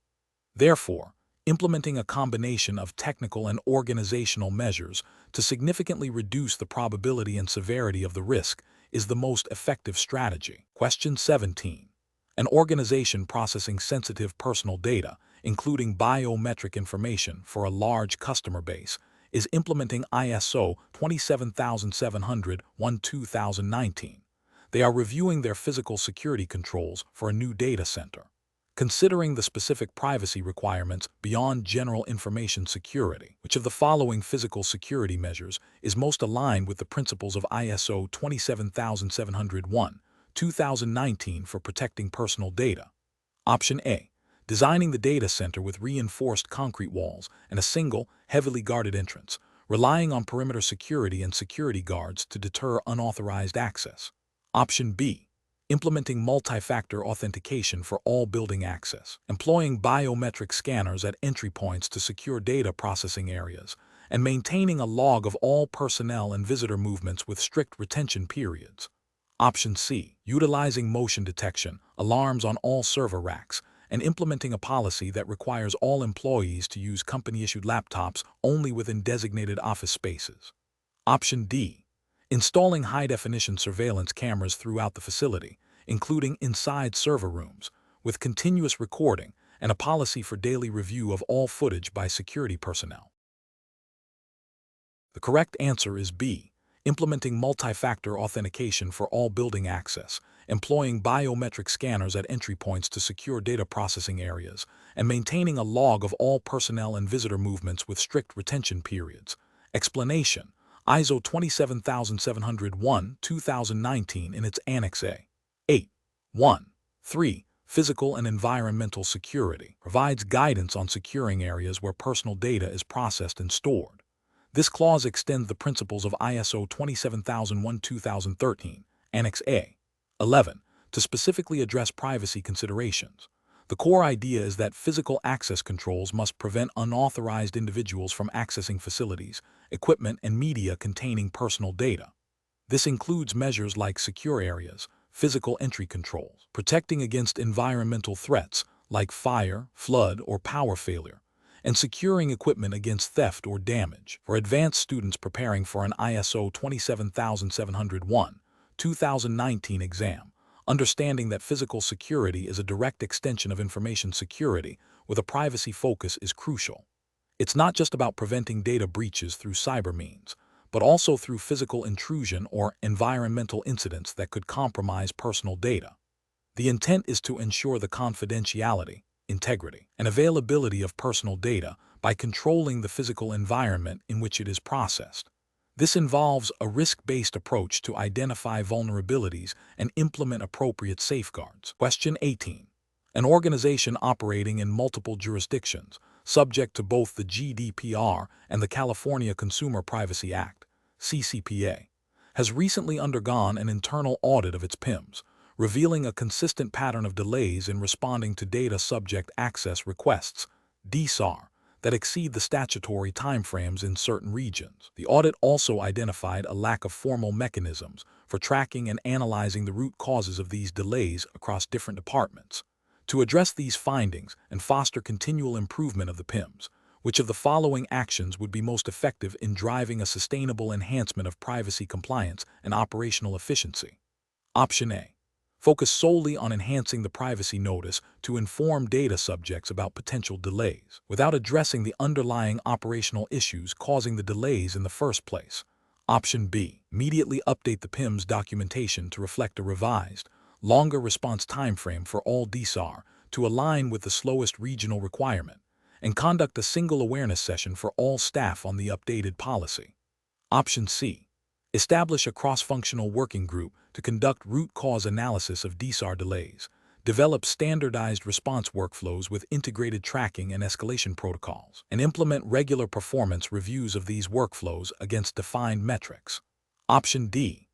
Therefore, implementing a combination of technical and organizational measures to significantly reduce the probability and severity of the risk is the most effective strategy. Question 17. An organization processing sensitive personal data, including biometric information for a large customer base, is implementing ISO 27700-1-2019. They are reviewing their physical security controls for a new data center, considering the specific privacy requirements beyond general information security. Which of the following physical security measures is most aligned with the principles of ISO 27701-2019 for protecting personal data? Option A. Designing the data center with reinforced concrete walls and a single, heavily guarded entrance, relying on perimeter security and security guards to deter unauthorized access. Option B. Implementing multi-factor authentication for all building access, employing biometric scanners at entry points to secure data processing areas, and maintaining a log of all personnel and visitor movements with strict retention periods. Option C. Utilizing motion detection, alarms on all server racks, and implementing a policy that requires all employees to use company-issued laptops only within designated office spaces. Option D. Installing high-definition surveillance cameras throughout the facility, including inside server rooms, with continuous recording and a policy for daily review of all footage by security personnel. The correct answer is B. Implementing multi-factor authentication for all building access, employing biometric scanners at entry points to secure data processing areas, and maintaining a log of all personnel and visitor movements with strict retention periods. Explanation: ISO 27701-2019 in its Annex A. 8.1.3, Physical and Environmental Security, provides guidance on securing areas where personal data is processed and stored. This clause extends the principles of ISO 27001-2013, Annex A. 11, to specifically address privacy considerations. The core idea is that physical access controls must prevent unauthorized individuals from accessing facilities, equipment, and media containing personal data. This includes measures like secure areas, physical entry controls, protecting against environmental threats like fire, flood, or power failure, and securing equipment against theft or damage. For advanced students preparing for an ISO 27701-2019 exam, understanding that physical security is a direct extension of information security with a privacy focus is crucial. It's not just about preventing data breaches through cyber means, but also through physical intrusion or environmental incidents that could compromise personal data. The intent is to ensure the confidentiality, integrity, and availability of personal data by controlling the physical environment in which it is processed. This involves a risk-based approach to identify vulnerabilities and implement appropriate safeguards. Question 18. An organization operating in multiple jurisdictions, subject to both the GDPR and the California Consumer Privacy Act, CCPA, has recently undergone an internal audit of its PIMs, revealing a consistent pattern of delays in responding to data subject access requests, DSAR, that exceed the statutory timeframes in certain regions. The audit also identified a lack of formal mechanisms for tracking and analyzing the root causes of these delays across different departments. To address these findings and foster continual improvement of the PIMs, which of the following actions would be most effective in driving a sustainable enhancement of privacy compliance and operational efficiency? Option A. Focus solely on enhancing the privacy notice to inform data subjects about potential delays, without addressing the underlying operational issues causing the delays in the first place. Option B. Immediately update the PIM's documentation to reflect a revised, longer response timeframe for all DSAR to align with the slowest regional requirement, and conduct a single awareness session for all staff on the updated policy. Option C. Establish a cross-functional working group to conduct root cause analysis of DSAR delays, develop standardized response workflows with integrated tracking and escalation protocols, and implement regular performance reviews of these workflows against defined metrics. Option D.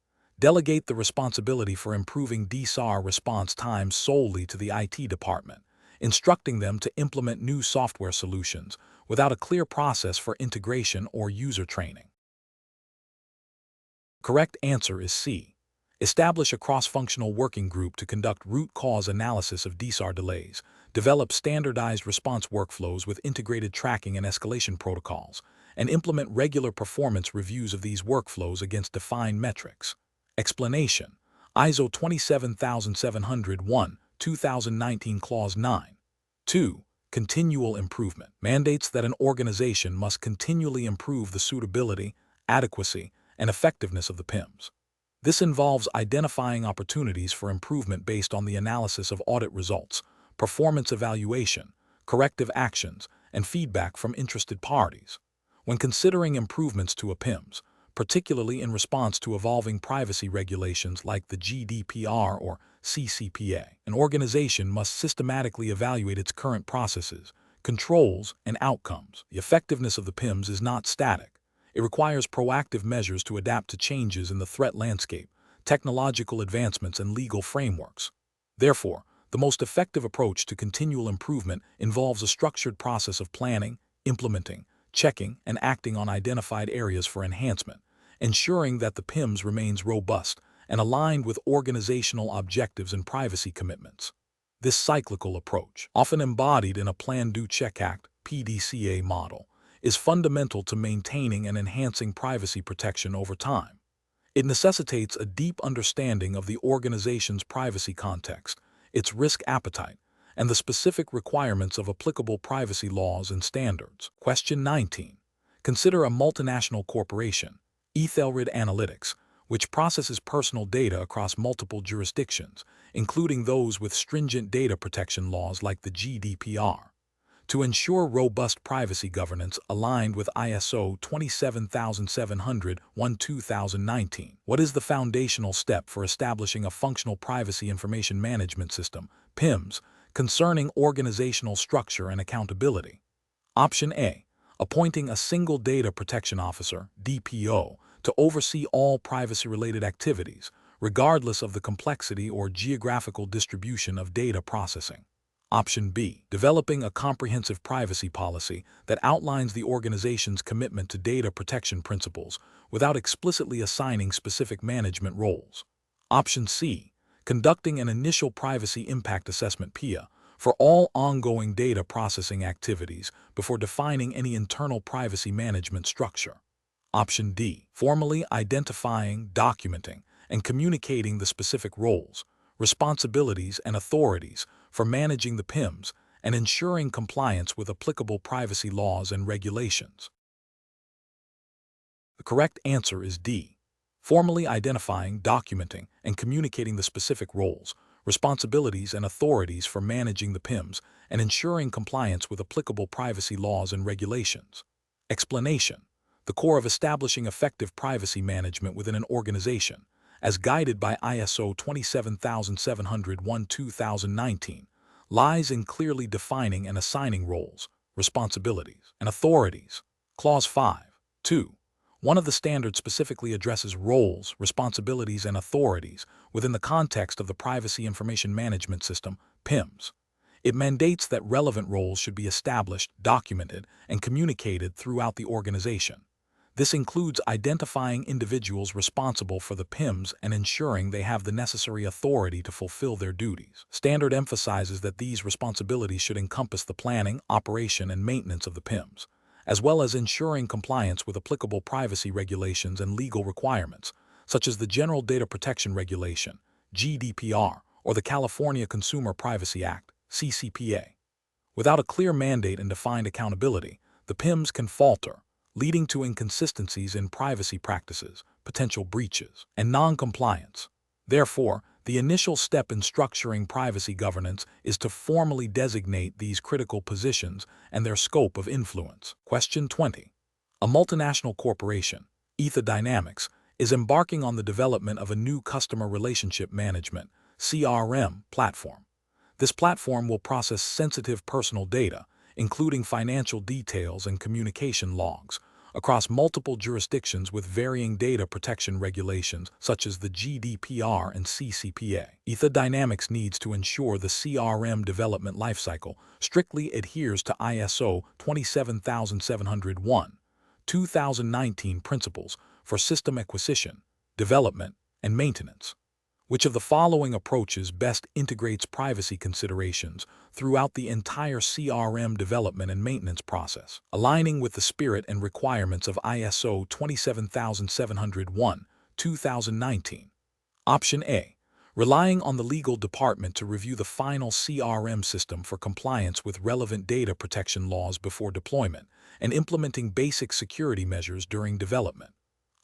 Delegate the responsibility for improving DSAR response times solely to the IT department, instructing them to implement new software solutions without a clear process for integration or user training. Correct answer is C. Establish a cross-functional working group to conduct root cause analysis of DSAR delays, develop standardized response workflows with integrated tracking and escalation protocols, and implement regular performance reviews of these workflows against defined metrics. Explanation: ISO 27701, 2019 Clause 9. 2. Continual improvement mandates that an organization must continually improve the suitability, adequacy, and effectiveness of the PIMS. This involves identifying opportunities for improvement based on the analysis of audit results, performance evaluation, corrective actions, and feedback from interested parties. When considering improvements to a PIMS, particularly in response to evolving privacy regulations like the GDPR or CCPA, an organization must systematically evaluate its current processes, controls, and outcomes. The effectiveness of the PIMS is not static. It requires proactive measures to adapt to changes in the threat landscape, technological advancements, and legal frameworks. Therefore, the most effective approach to continual improvement involves a structured process of planning, implementing, checking, and acting on identified areas for enhancement, ensuring that the PIMS remains robust and aligned with organizational objectives and privacy commitments. This cyclical approach, often embodied in a Plan Do Check Act (PDCA) model, is fundamental to maintaining and enhancing privacy protection over time. It necessitates a deep understanding of the organization's privacy context, its risk appetite, and the specific requirements of applicable privacy laws and standards. Question 19. Consider a multinational corporation, Ethelred Analytics, which processes personal data across multiple jurisdictions, including those with stringent data protection laws like the GDPR. To ensure robust privacy governance aligned with ISO 27701-2019. What is the foundational step for establishing a functional privacy information management system, PIMS, concerning organizational structure and accountability? Option A. Appointing a single data protection officer, DPO, to oversee all privacy-related activities, regardless of the complexity or geographical distribution of data processing. Option B. Developing a comprehensive privacy policy that outlines the organization's commitment to data protection principles without explicitly assigning specific management roles. Option C. Conducting an initial privacy impact assessment (PIA) for all ongoing data processing activities before defining any internal privacy management structure. Option D. Formally identifying, documenting, and communicating the specific roles, responsibilities, and authorities for managing the PIMS and ensuring compliance with applicable privacy laws and regulations. The correct answer is D. Formally identifying, documenting, and communicating the specific roles, responsibilities, and authorities for managing the PIMS and ensuring compliance with applicable privacy laws and regulations. Explanation: the core of establishing effective privacy management within an organization, as guided by ISO 27701-2019, lies in clearly defining and assigning roles, responsibilities, and authorities. Clause 5.2. One of the standards specifically addresses roles, responsibilities, and authorities within the context of the Privacy Information Management System, PIMS. It mandates that relevant roles should be established, documented, and communicated throughout the organization. This includes identifying individuals responsible for the PIMS and ensuring they have the necessary authority to fulfill their duties. Standard emphasizes that these responsibilities should encompass the planning, operation, and maintenance of the PIMS, as well as ensuring compliance with applicable privacy regulations and legal requirements, such as the General Data Protection Regulation, GDPR, or the California Consumer Privacy Act, CCPA. Without a clear mandate and defined accountability, the PIMS can falter, leading to inconsistencies in privacy practices, potential breaches, and non-compliance. Therefore, the initial step in structuring privacy governance is to formally designate these critical positions and their scope of influence. Question 20. A multinational corporation, EtherDynamics, is embarking on the development of a new customer relationship management (CRM) platform. This platform will process sensitive personal data, including financial details and communication logs, across multiple jurisdictions with varying data protection regulations such as the GDPR and CCPA. Ether Dynamics needs to ensure the CRM development lifecycle strictly adheres to ISO 27701/2019 principles for system acquisition, development, and maintenance. Which of the following approaches best integrates privacy considerations throughout the entire CRM development and maintenance process, aligning with the spirit and requirements of ISO 27701/2019? Option A. Relying on the legal department to review the final CRM system for compliance with relevant data protection laws before deployment and implementing basic security measures during development.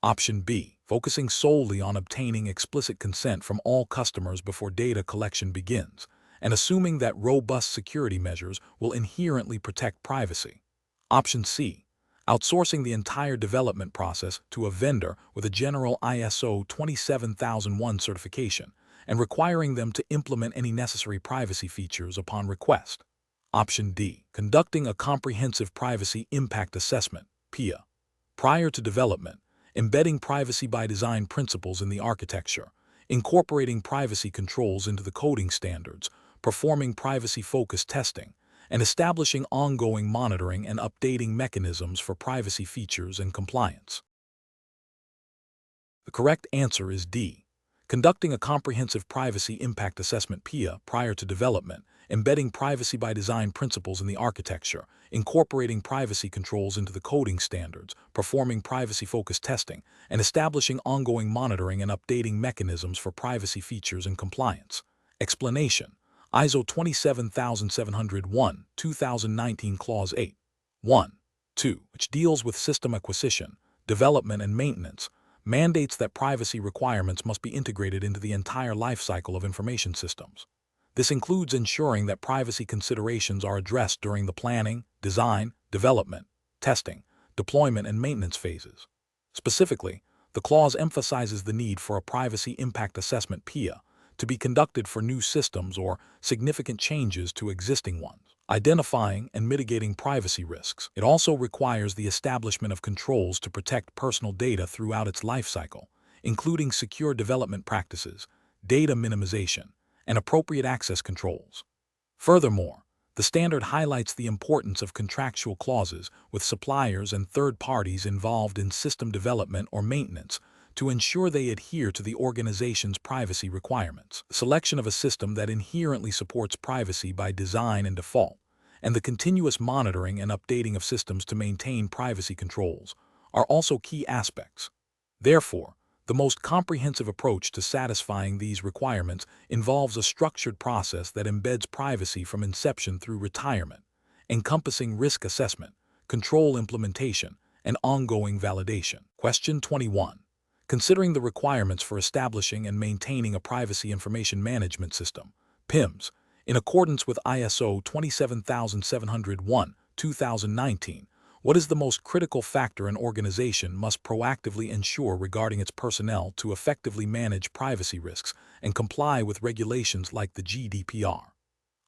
Option B. Focusing solely on obtaining explicit consent from all customers before data collection begins, and assuming that robust security measures will inherently protect privacy. Option C. Outsourcing the entire development process to a vendor with a general ISO 27001 certification and requiring them to implement any necessary privacy features upon request. Option D. Conducting a comprehensive privacy impact assessment, PIA, prior to development, embedding privacy by design principles in the architecture, incorporating privacy controls into the coding standards, performing privacy-focused testing, and establishing ongoing monitoring and updating mechanisms for privacy features and compliance. The correct answer is D. Conducting a comprehensive privacy impact assessment PIA prior to development, embedding privacy by design principles in the architecture, incorporating privacy controls into the coding standards, performing privacy-focused testing, and establishing ongoing monitoring and updating mechanisms for privacy features and compliance. Explanation: ISO 27701/2019 Clause 8. 1. 2, which deals with system acquisition, development, and maintenance, mandates that privacy requirements must be integrated into the entire lifecycle of information systems. This includes ensuring that privacy considerations are addressed during the planning, design, development, testing, deployment, and maintenance phases. Specifically, the clause emphasizes the need for a privacy impact assessment PIA to be conducted for new systems or significant changes to existing ones, identifying and mitigating privacy risks. It also requires the establishment of controls to protect personal data throughout its lifecycle, including secure development practices, data minimization, and appropriate access controls. Furthermore, the standard highlights the importance of contractual clauses with suppliers and third parties involved in system development or maintenance to ensure they adhere to the organization's privacy requirements. The selection of a system that inherently supports privacy by design and default, and the continuous monitoring and updating of systems to maintain privacy controls are also key aspects. Therefore, the most comprehensive approach to satisfying these requirements involves a structured process that embeds privacy from inception through retirement, encompassing risk assessment, control implementation, and ongoing validation. Question 21. Considering the requirements for establishing and maintaining a privacy information management system, PIMS, in accordance with ISO 27701/2019, what is the most critical factor an organization must proactively ensure regarding its personnel to effectively manage privacy risks and comply with regulations like the GDPR?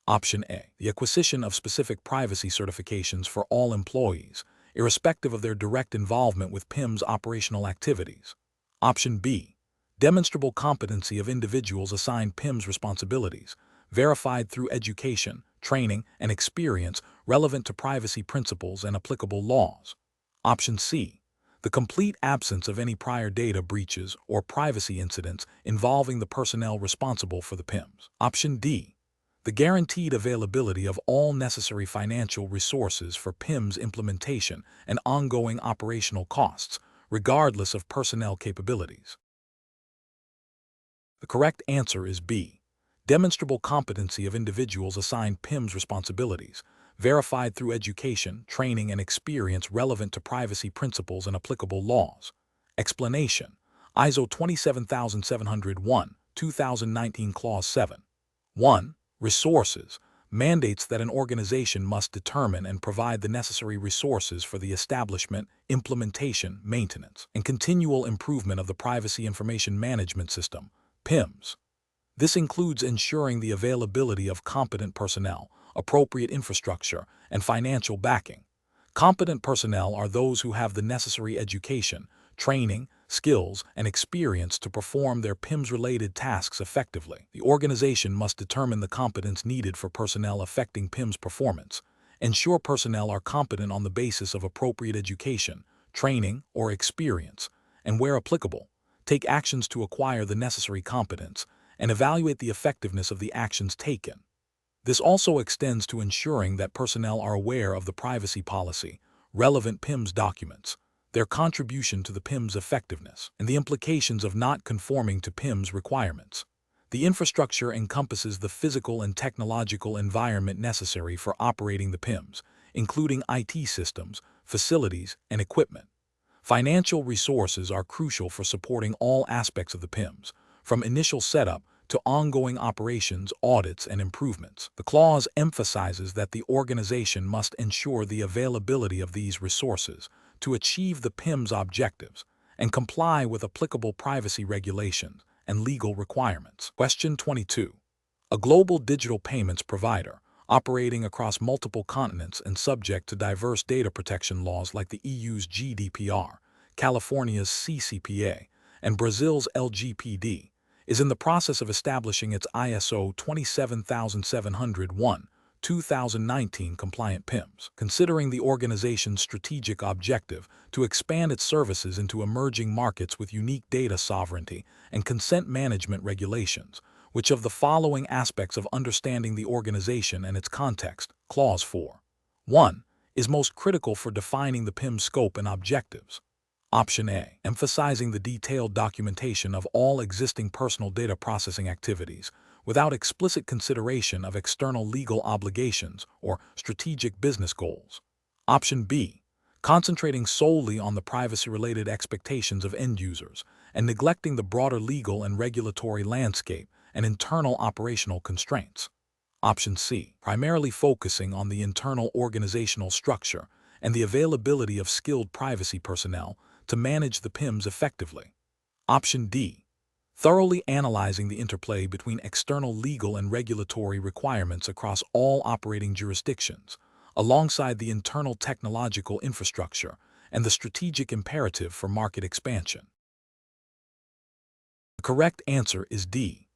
Option A. The acquisition of specific privacy certifications for all employees, irrespective of their direct involvement with PIMS operational activities. Option B. Demonstrable competency of individuals assigned PIMS responsibilities, verified through education, training, and experience relevant to privacy principles and applicable laws. Option C. The complete absence of any prior data breaches or privacy incidents involving the personnel responsible for the PIMS. Option D. The guaranteed availability of all necessary financial resources for PIMS implementation and ongoing operational costs, regardless of personnel capabilities. The correct answer is B. Demonstrable competency of individuals assigned PIMS responsibilities, verified through education, training, and experience relevant to privacy principles and applicable laws. Explanation: ISO 27701/2019 Clause 7. 1. Resources mandates that an organization must determine and provide the necessary resources for the establishment, implementation, maintenance, and continual improvement of the Privacy Information Management System, PIMS. This includes ensuring the availability of competent personnel, appropriate infrastructure, and financial backing, Competent personnel are those who have the necessary education, training, skills, and experience to perform their PIMS-related tasks effectively. The organization must determine the competence needed for personnel affecting PIMS performance, ensure personnel are competent on the basis of appropriate education, training, or experience, and where applicable, take actions to acquire the necessary competence, and evaluate the effectiveness of the actions taken. This also extends to ensuring that personnel are aware of the privacy policy, relevant PIMS documents, their contribution to the PIMS effectiveness, and the implications of not conforming to PIMS requirements. The infrastructure encompasses the physical and technological environment necessary for operating the PIMS, including IT systems, facilities, and equipment. Financial resources are crucial for supporting all aspects of the PIMS, from initial setup to ongoing operations, audits, and improvements. The clause emphasizes that the organization must ensure the availability of these resources to achieve the PIMS objectives and comply with applicable privacy regulations and legal requirements. Question 22. A global digital payments provider operating across multiple continents and subject to diverse data protection laws like the EU's GDPR, California's CCPA, and Brazil's LGPD, is in the process of establishing its ISO 27701/2019 compliant PIMS, considering the organization's strategic objective to expand its services into emerging markets with unique data sovereignty and consent management regulations. Which of the following aspects of understanding the organization and its context, Clause 4, 1, is most critical for defining the PIMS scope and objectives? Option A, emphasizing the detailed documentation of all existing personal data processing activities without explicit consideration of external legal obligations or strategic business goals. Option B, concentrating solely on the privacy-related expectations of end users and neglecting the broader legal and regulatory landscape and internal operational constraints. Option C, primarily focusing on the internal organizational structure and the availability of skilled privacy personnel to manage the PIMS effectively. Option D, thoroughly analyzing the interplay between external legal and regulatory requirements across all operating jurisdictions, alongside the internal technological infrastructure and the strategic imperative for market expansion. The correct answer is D,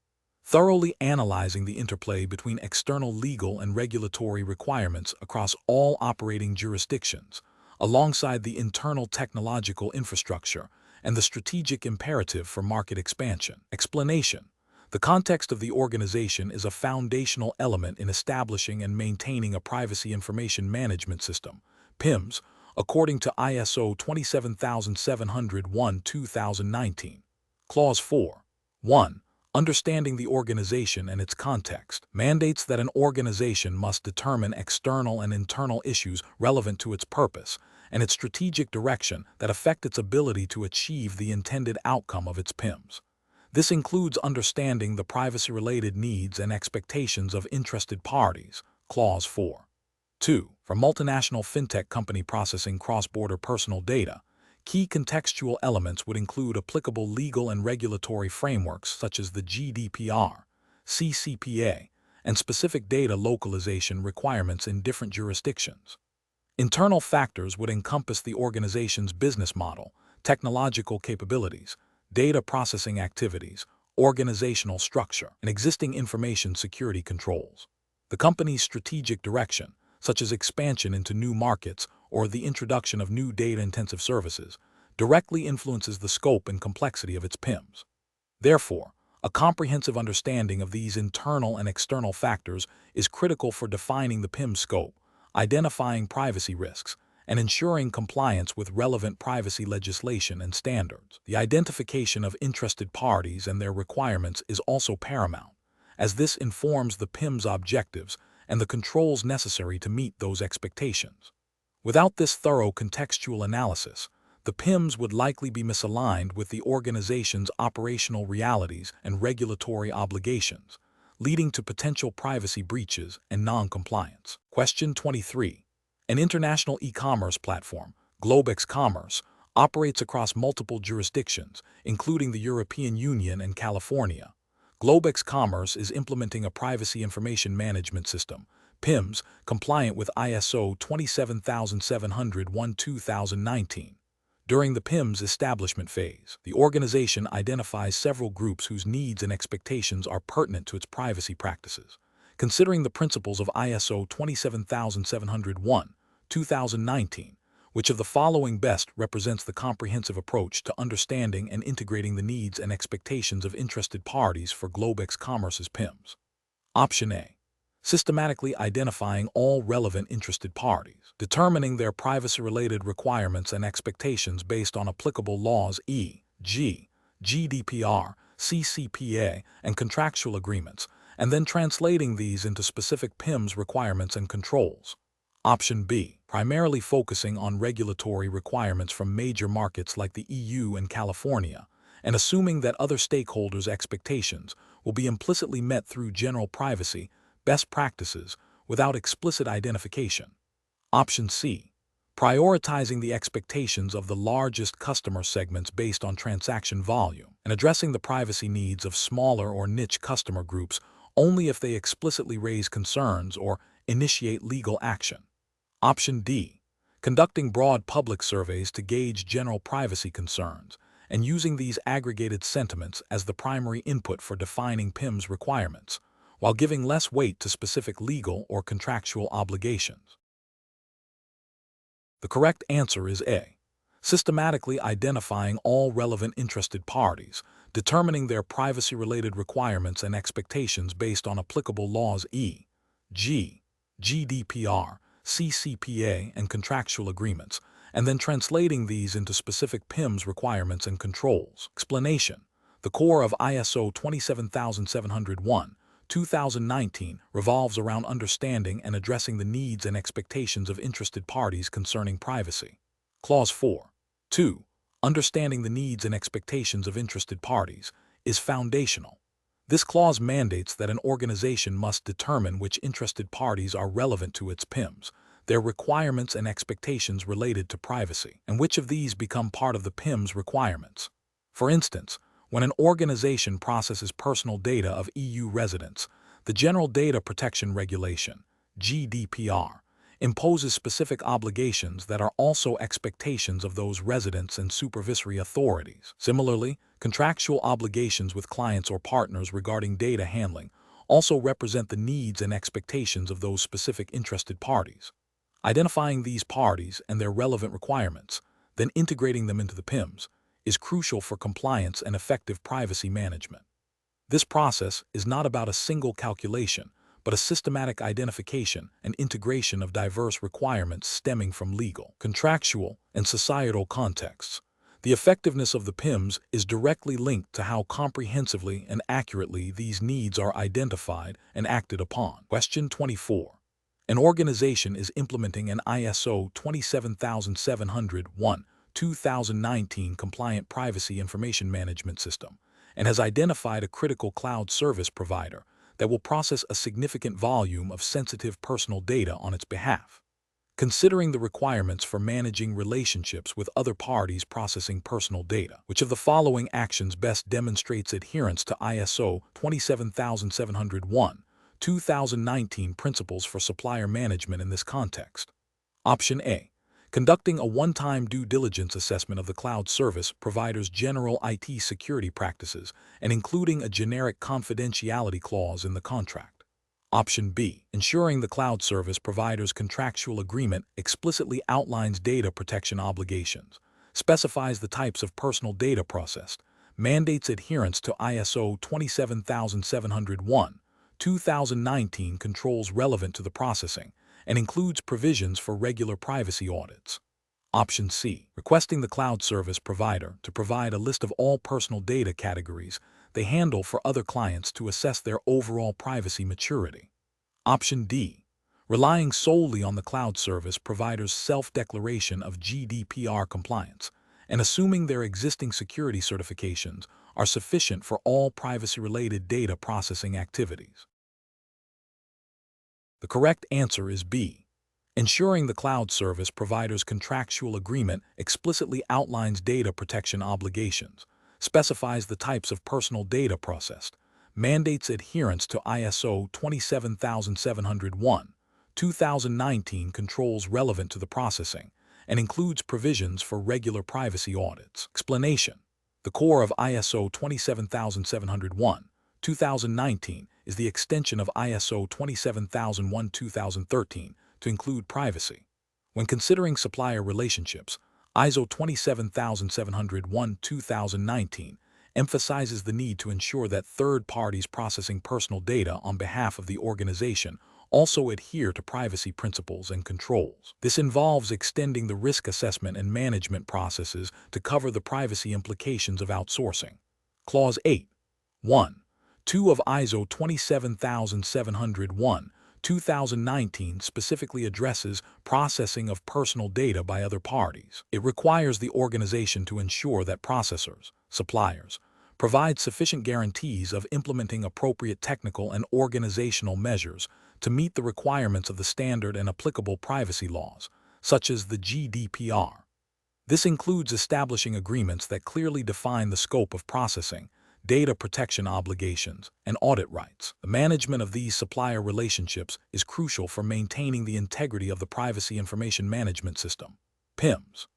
thoroughly analyzing the interplay between external legal and regulatory requirements across all operating jurisdictions, alongside the internal technological infrastructure and the strategic imperative for market expansion. Explanation: the context of the organization is a foundational element in establishing and maintaining a privacy information management system, PIMS, according to ISO 27701/2019. Clause 4, 1. Understanding the organization and its context mandates that an organization must determine external and internal issues relevant to its purpose and its strategic direction that affect its ability to achieve the intended outcome of its PIMS. This includes understanding the privacy-related needs and expectations of interested parties. Clause 4. 2. For multinational fintech company processing cross-border personal data, key contextual elements would include applicable legal and regulatory frameworks such as the GDPR, CCPA, and specific data localization requirements in different jurisdictions. Internal factors would encompass the organization's business model, technological capabilities, data processing activities, organizational structure, and existing information security controls. The company's strategic direction, such as expansion into new markets or the introduction of new data-intensive services, directly influences the scope and complexity of its PIMS. Therefore, a comprehensive understanding of these internal and external factors is critical for defining the PIMS scope, identifying privacy risks, and ensuring compliance with relevant privacy legislation and standards. The identification of interested parties and their requirements is also paramount, as this informs the PIMS objectives and the controls necessary to meet those expectations. Without this thorough contextual analysis, the PIMS would likely be misaligned with the organization's operational realities and regulatory obligations, leading to potential privacy breaches and non-compliance. Question 23. An international e-commerce platform, Globex Commerce, operates across multiple jurisdictions, including the European Union and California. Globex Commerce is implementing a privacy information management system, PIMS, compliant with ISO 27701-2019. During the PIMS establishment phase, the organization identifies several groups whose needs and expectations are pertinent to its privacy practices. Considering the principles of ISO 27701-2019, which of the following best represents the comprehensive approach to understanding and integrating the needs and expectations of interested parties for Globex Commerce's PIMS? Option A. Systematically identifying all relevant interested parties, determining their privacy-related requirements and expectations based on applicable laws e.g., GDPR, CCPA, and contractual agreements, and then translating these into specific PIMS requirements and controls. Option B. Primarily focusing on regulatory requirements from major markets like the EU and California, and assuming that other stakeholders' expectations will be implicitly met through general privacy best practices without explicit identification. Option C. Prioritizing the expectations of the largest customer segments based on transaction volume and addressing the privacy needs of smaller or niche customer groups only if they explicitly raise concerns or initiate legal action. Option D. Conducting broad public surveys to gauge general privacy concerns and using these aggregated sentiments as the primary input for defining PIMS requirements, while giving less weight to specific legal or contractual obligations. The correct answer is A. Systematically identifying all relevant interested parties, determining their privacy-related requirements and expectations based on applicable laws e.g., GDPR, CCPA, and contractual agreements, and then translating these into specific PIMS requirements and controls. Explanation: the core of ISO 27701-2019 revolves around understanding and addressing the needs and expectations of interested parties concerning privacy. Clause 4. 2. Understanding the needs and expectations of interested parties is foundational. This clause mandates that an organization must determine which interested parties are relevant to its PIMS, their requirements and expectations related to privacy, and which of these become part of the PIMS requirements. For instance, when an organization processes personal data of EU residents, the General Data Protection Regulation, GDPR, imposes specific obligations that are also expectations of those residents and supervisory authorities. Similarly, contractual obligations with clients or partners regarding data handling also represent the needs and expectations of those specific interested parties. Identifying these parties and their relevant requirements, then integrating them into the PIMS, is crucial for compliance and effective privacy management. This process is not about a single calculation, but a systematic identification and integration of diverse requirements stemming from legal, contractual, and societal contexts. The effectiveness of the PIMS is directly linked to how comprehensively and accurately these needs are identified and acted upon. Question 24. An organization is implementing an ISO 27701-2019 compliant privacy information management system and has identified a critical cloud service provider that will process a significant volume of sensitive personal data on its behalf. Considering the requirements for managing relationships with other parties processing personal data, which of the following actions best demonstrates adherence to ISO 27701-2019 principles for supplier management in this context? Option A. Conducting a one-time due diligence assessment of the cloud service provider's general IT security practices and including a generic confidentiality clause in the contract. Option B. Ensuring the cloud service provider's contractual agreement explicitly outlines data protection obligations, specifies the types of personal data processed, mandates adherence to ISO 27701-2019 controls relevant to the processing, and includes provisions for regular privacy audits. Option C. Requesting the cloud service provider to provide a list of all personal data categories they handle for other clients to assess their overall privacy maturity. Option D. Relying solely on the cloud service provider's self-declaration of GDPR compliance and assuming their existing security certifications are sufficient for all privacy-related data processing activities. The correct answer is B. Ensuring the cloud service provider's contractual agreement explicitly outlines data protection obligations, specifies the types of personal data processed, mandates adherence to ISO 2019 controls relevant to the processing and includes provisions for regular privacy audits. Explanation: the core of ISO 27701, 2019 is the extension of ISO 27001, 2013 to include privacy. When considering supplier relationships, ISO 27701, 2019 emphasizes the need to ensure that third parties processing personal data on behalf of the organization also adhere to privacy principles and controls. This involves extending the risk assessment and management processes to cover the privacy implications of outsourcing. Clause 8. 1. 2 of ISO 27701, 2019 specifically addresses processing of personal data by other parties. It requires the organization to ensure that processors, suppliers, provide sufficient guarantees of implementing appropriate technical and organizational measures to meet the requirements of the standard and applicable privacy laws, such as the GDPR. This includes establishing agreements that clearly define the scope of processing, data protection obligations, and audit rights. The management of these supplier relationships is crucial for maintaining the integrity of the Privacy Information Management System, PIMS.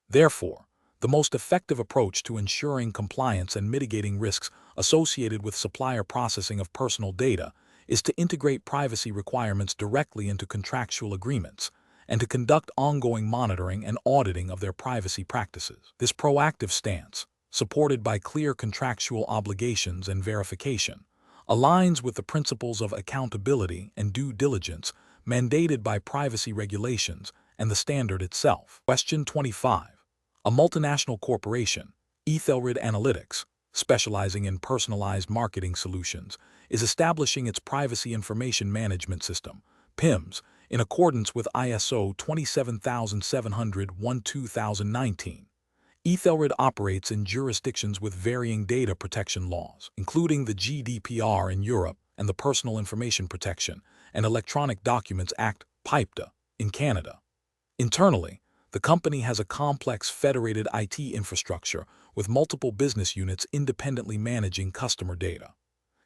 Therefore, the most effective approach to ensuring compliance and mitigating risks associated with supplier processing of personal data is to integrate privacy requirements directly into contractual agreements and to conduct ongoing monitoring and auditing of their privacy practices. This proactive stance, supported by clear contractual obligations and verification, aligns with the principles of accountability and due diligence mandated by privacy regulations and the standard itself. Question 25. A multinational corporation, Ethelred Analytics, specializing in personalized marketing solutions, is establishing its Privacy Information Management System, PIMS, in accordance with ISO 27701, 2019. Ethelred operates in jurisdictions with varying data protection laws, including the GDPR in Europe and the Personal Information Protection and Electronic Documents Act, PIPEDA, in Canada. Internally, the company has a complex federated IT infrastructure with multiple business units independently managing customer data.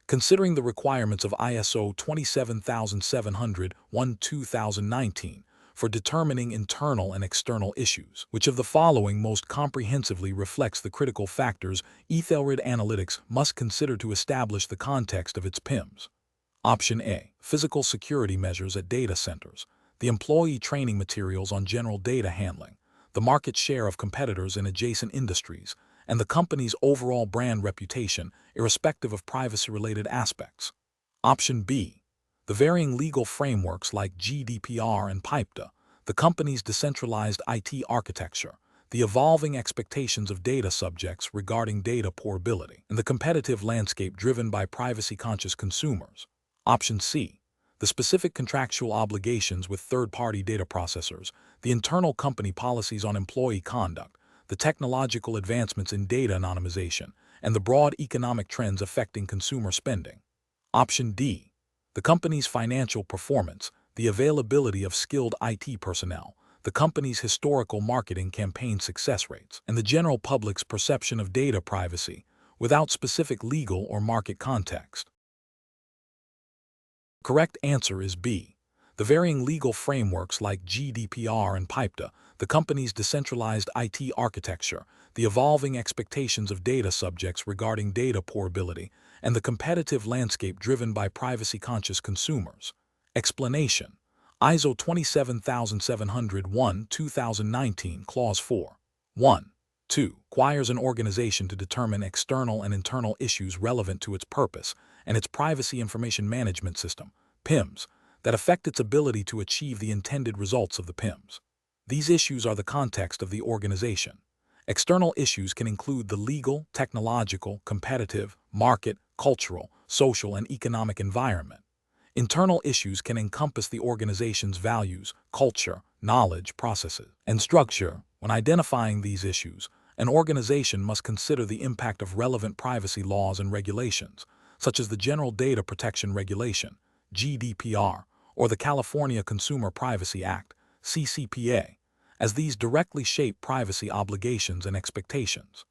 Considering the requirements of ISO 27701, 2019 for determining internal and external issues, which of the following most comprehensively reflects the critical factors Ethelred Analytics must consider to establish the context of its PIMS? Option A. Physical security measures at data centers, the employee training materials on general data handling, the market share of competitors in adjacent industries, and the company's overall brand reputation, irrespective of privacy-related aspects. Option B. The varying legal frameworks like GDPR and PIPEDA, the company's decentralized IT architecture, the evolving expectations of data subjects regarding data portability, and the competitive landscape driven by privacy-conscious consumers. Option C. The specific contractual obligations with third-party data processors, the internal company policies on employee conduct, the technological advancements in data anonymization, and the broad economic trends affecting consumer spending. Option D. The company's financial performance, the availability of skilled IT personnel, the company's historical marketing campaign success rates, and the general public's perception of data privacy without specific legal or market context. The correct answer is B. The varying legal frameworks like GDPR and PIPEDA, the company's decentralized IT architecture, the evolving expectations of data subjects regarding data portability, and the competitive landscape driven by privacy-conscious consumers. Explanation: ISO 27701, 2019, Clause 4. 1. 2. Requires an organization to determine external and internal issues relevant to its purpose and its Privacy Information Management System, PIMS, that affect its ability to achieve the intended results of the PIMS. These issues are the context of the organization. External issues can include the legal, technological, competitive, market, cultural, social, and economic environment. Internal issues can encompass the organization's values, culture, knowledge, processes, and structure. When identifying these issues, an organization must consider the impact of relevant privacy laws and regulations, such as the General Data Protection Regulation, GDPR, or the California Consumer Privacy Act, CCPA, as these directly shape privacy obligations and expectations.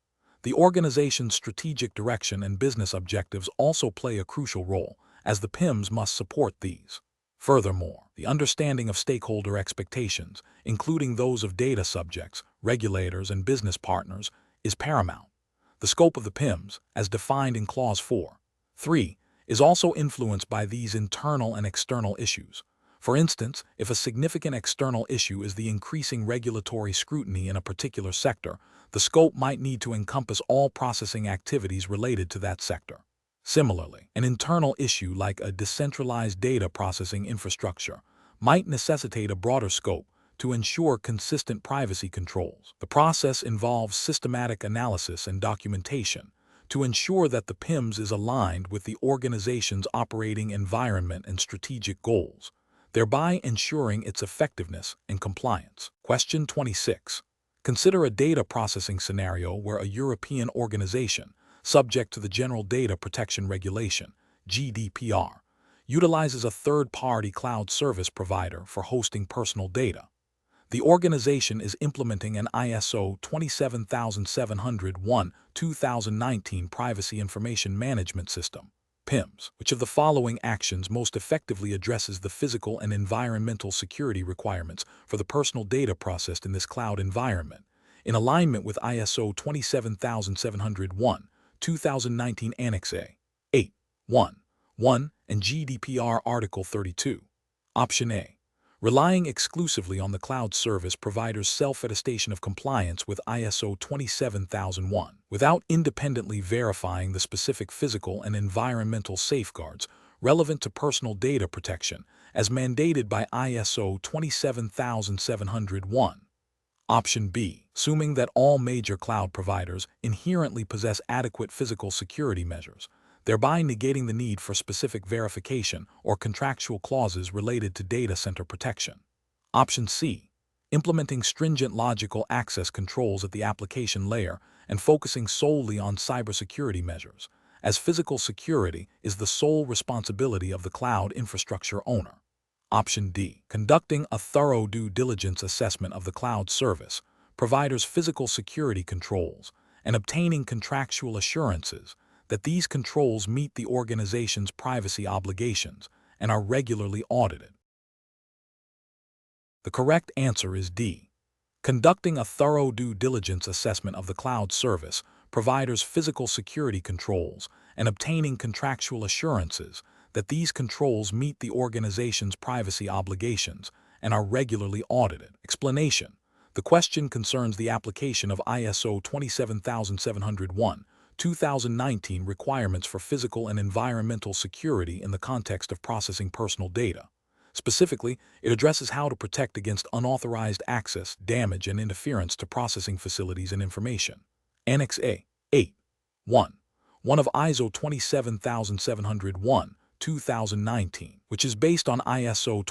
The organization's strategic direction and business objectives also play a crucial role, as the PIMS must support these. Furthermore, the understanding of stakeholder expectations, including those of data subjects, regulators, and business partners, is paramount. The scope of the PIMs, as defined in Clause 4.3, is also influenced by these internal and external issues. For instance, if a significant external issue is the increasing regulatory scrutiny in a particular sector, the scope might need to encompass all processing activities related to that sector. Similarly, an internal issue like a decentralized data processing infrastructure might necessitate a broader scope to ensure consistent privacy controls. The process involves systematic analysis and documentation to ensure that the PIMS is aligned with the organization's operating environment and strategic goals, thereby ensuring its effectiveness and compliance. Question 26. Consider a data processing scenario where a European organization, subject to the General Data Protection Regulation, GDPR, utilizes a third-party cloud service provider for hosting personal data. The organization is implementing an ISO 27701-2019 Privacy Information Management System, PIMS. Which of the following actions most effectively addresses the physical and environmental security requirements for the personal data processed in this cloud environment, in alignment with ISO 27701-2019 Annex A, 8.1.1 and GDPR Article 32? Option A. Relying exclusively on the cloud service provider's self-attestation of compliance with ISO 27001, without independently verifying the specific physical and environmental safeguards relevant to personal data protection as mandated by ISO 27701. Option B. Assuming that all major cloud providers inherently possess adequate physical security measures, thereby negating the need for specific verification or contractual clauses related to data center protection. Option C. Implementing stringent logical access controls at the application layer and focusing solely on cybersecurity measures, as physical security is the sole responsibility of the cloud infrastructure owner. Option D. Conducting a thorough due diligence assessment of the cloud service provider's physical security controls and obtaining contractual assurances that these controls meet the organization's privacy obligations and are regularly audited. The correct answer is D. Conducting a thorough due diligence assessment of the cloud service provider's physical security controls and obtaining contractual assurances that these controls meet the organization's privacy obligations and are regularly audited. Explanation. The question concerns the application of ISO 27701-2019 requirements for physical and environmental security in the context of processing personal data. Specifically, it addresses how to protect against unauthorized access, damage, and interference to processing facilities and information. Annex A, 8.1. One of ISO 27701-2019, which is based on ISO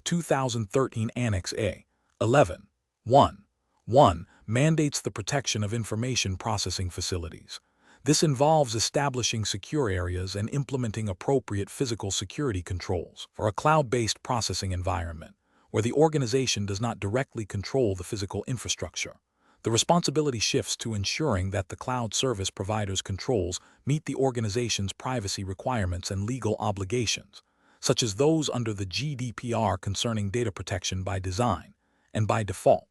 27001-2013 Annex A, 11.1.1, mandates the protection of information processing facilities. This involves establishing secure areas and implementing appropriate physical security controls for a cloud-based processing environment, where the organization does not directly control the physical infrastructure. The responsibility shifts to ensuring that the cloud service provider's controls meet the organization's privacy requirements and legal obligations, such as those under the GDPR concerning data protection by design and by default.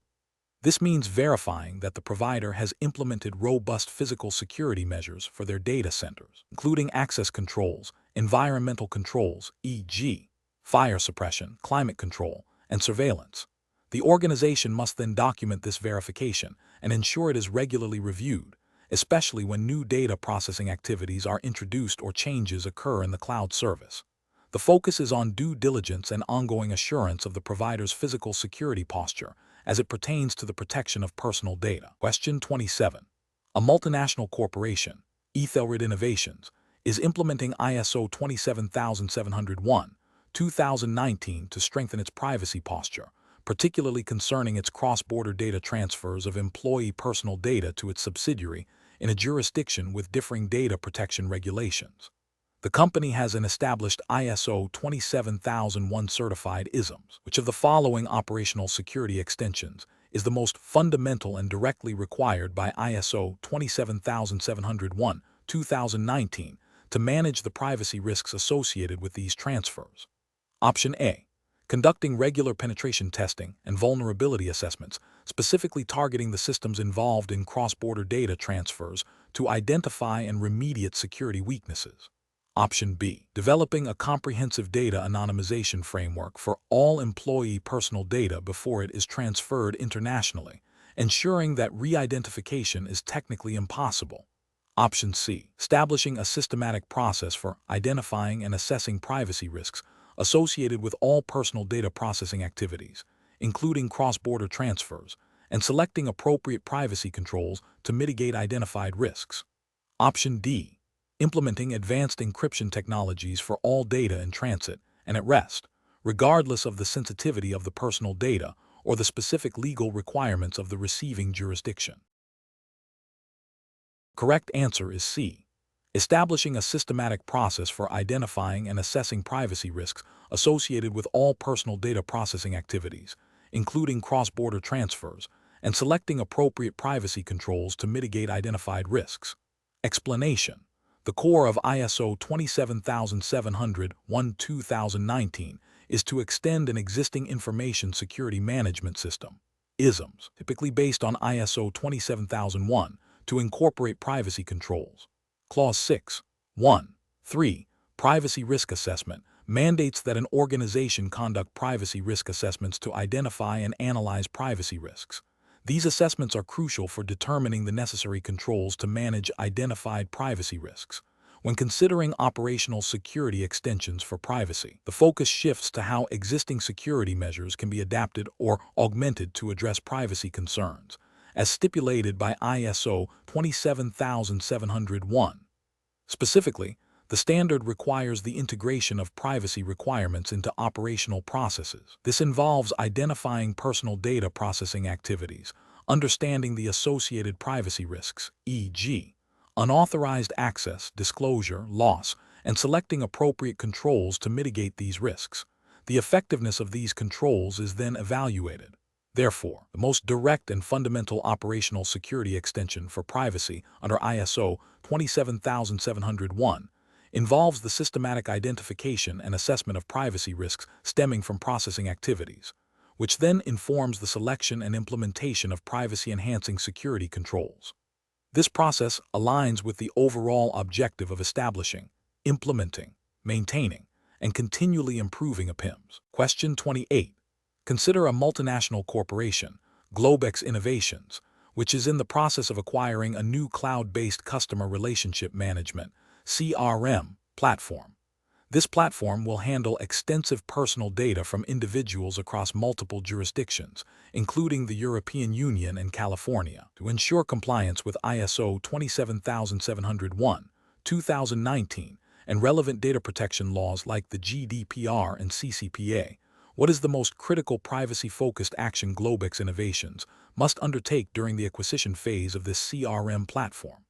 This means verifying that the provider has implemented robust physical security measures for their data centers, including access controls, environmental controls, e.g., fire suppression, climate control, and surveillance. The organization must then document this verification and ensure it is regularly reviewed, especially when new data processing activities are introduced or changes occur in the cloud service. The focus is on due diligence and ongoing assurance of the provider's physical security posture as it pertains to the protection of personal data. Question 27. A multinational corporation, Ethelred Innovations, is implementing ISO 27701-2019 to strengthen its privacy posture, particularly concerning its cross-border data transfers of employee personal data to its subsidiary in a jurisdiction with differing data protection regulations. The company has an established ISO 27001 certified ISMS. Which of the following operational security extensions is the most fundamental and directly required by ISO 27701-2019 to manage the privacy risks associated with these transfers? Option A. Conducting regular penetration testing and vulnerability assessments, specifically targeting the systems involved in cross-border data transfers to identify and remediate security weaknesses. Option B. Developing a comprehensive data anonymization framework for all employee personal data before it is transferred internationally, ensuring that re-identification is technically impossible. Option C. Establishing a systematic process for identifying and assessing privacy risks associated with all personal data processing activities, including cross-border transfers, and selecting appropriate privacy controls to mitigate identified risks. Option D. Implementing advanced encryption technologies for all data in transit and at rest, regardless of the sensitivity of the personal data or the specific legal requirements of the receiving jurisdiction. Correct answer is C. Establishing a systematic process for identifying and assessing privacy risks associated with all personal data processing activities, including cross-border transfers, and selecting appropriate privacy controls to mitigate identified risks. Explanation. The core of ISO 27701-2019 is to extend an existing information security management system, ISMS, typically based on ISO 27001, to incorporate privacy controls. Clause 6.1.3, Privacy Risk Assessment, mandates that an organization conduct privacy risk assessments to identify and analyze privacy risks. These assessments are crucial for determining the necessary controls to manage identified privacy risks. When considering operational security extensions for privacy, the focus shifts to how existing security measures can be adapted or augmented to address privacy concerns, as stipulated by ISO 27701. Specifically, the standard requires the integration of privacy requirements into operational processes. This involves identifying personal data processing activities, understanding the associated privacy risks, e.g., unauthorized access, disclosure, loss, and selecting appropriate controls to mitigate these risks. The effectiveness of these controls is then evaluated. Therefore, the most direct and fundamental operational security extension for privacy under ISO 27701 involves the systematic identification and assessment of privacy risks stemming from processing activities, which then informs the selection and implementation of privacy-enhancing security controls. This process aligns with the overall objective of establishing, implementing, maintaining, and continually improving a PIMS. Question 28. Consider a multinational corporation, Globex Innovations, which is in the process of acquiring a new cloud-based customer relationship management (CRM) platform. This platform will handle extensive personal data from individuals across multiple jurisdictions, including the European Union and California, to ensure compliance with ISO 27701-2019 and relevant data protection laws like the GDPR and CCPA. What is the most critical privacy-focused action Globex Innovations must undertake during the acquisition phase of this CRM platform?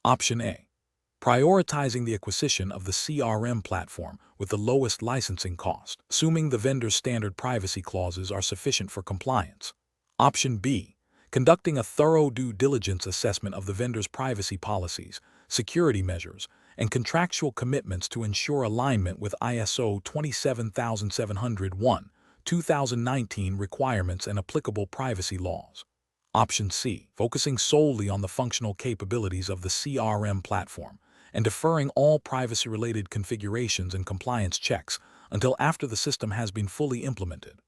Option A. Prioritizing the acquisition of the CRM platform with the lowest licensing cost, assuming the vendor's standard privacy clauses are sufficient for compliance. Option B. Conducting a thorough due diligence assessment of the vendor's privacy policies, security measures, and contractual commitments to ensure alignment with ISO 27701-2019 requirements and applicable privacy laws. Option C. Focusing solely on the functional capabilities of the CRM platform and deferring all privacy-related configurations and compliance checks until after the system has been fully implemented.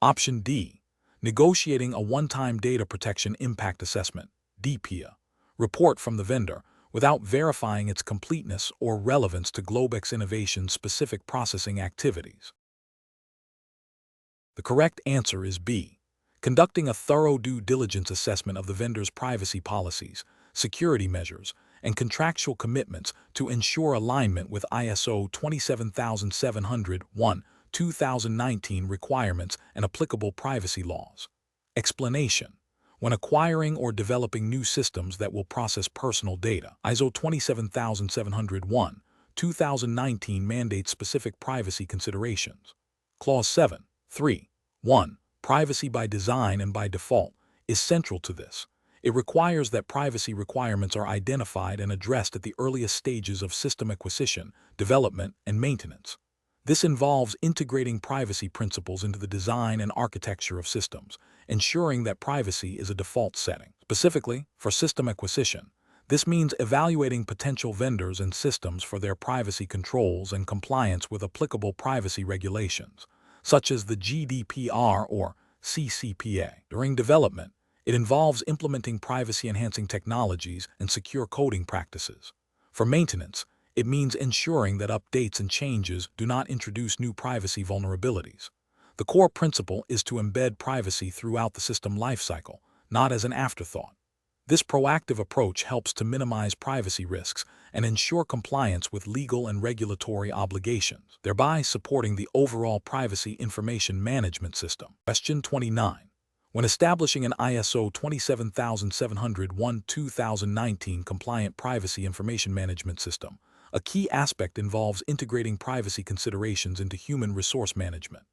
Option D. Negotiating a one-time data protection impact assessment (DPIA) report from the vendor without verifying its completeness or relevance to Globex Innovations' specific processing activities. The correct answer is B. Conducting a thorough due diligence assessment of the vendor's privacy policies, security measures, and contractual commitments to ensure alignment with ISO 27701-2019 requirements and applicable privacy laws. Explanation. When acquiring or developing new systems that will process personal data, ISO 27701-2019 mandates specific privacy considerations. Clause 7.3.1, Privacy by design and by default, is central to this. It requires that privacy requirements are identified and addressed at the earliest stages of system acquisition, development, and maintenance. This involves integrating privacy principles into the design and architecture of systems, ensuring that privacy is a default setting. Specifically, for system acquisition, this means evaluating potential vendors and systems for their privacy controls and compliance with applicable privacy regulations, such as the GDPR or CCPA. During development, it involves implementing privacy-enhancing technologies and secure coding practices. For maintenance, it means ensuring that updates and changes do not introduce new privacy vulnerabilities. The core principle is to embed privacy throughout the system lifecycle, not as an afterthought. This proactive approach helps to minimize privacy risks and ensure compliance with legal and regulatory obligations, thereby supporting the overall privacy information management system. Question 29. When establishing an ISO 27701-2019 compliant privacy information management system, a key aspect involves integrating privacy considerations into human resource management.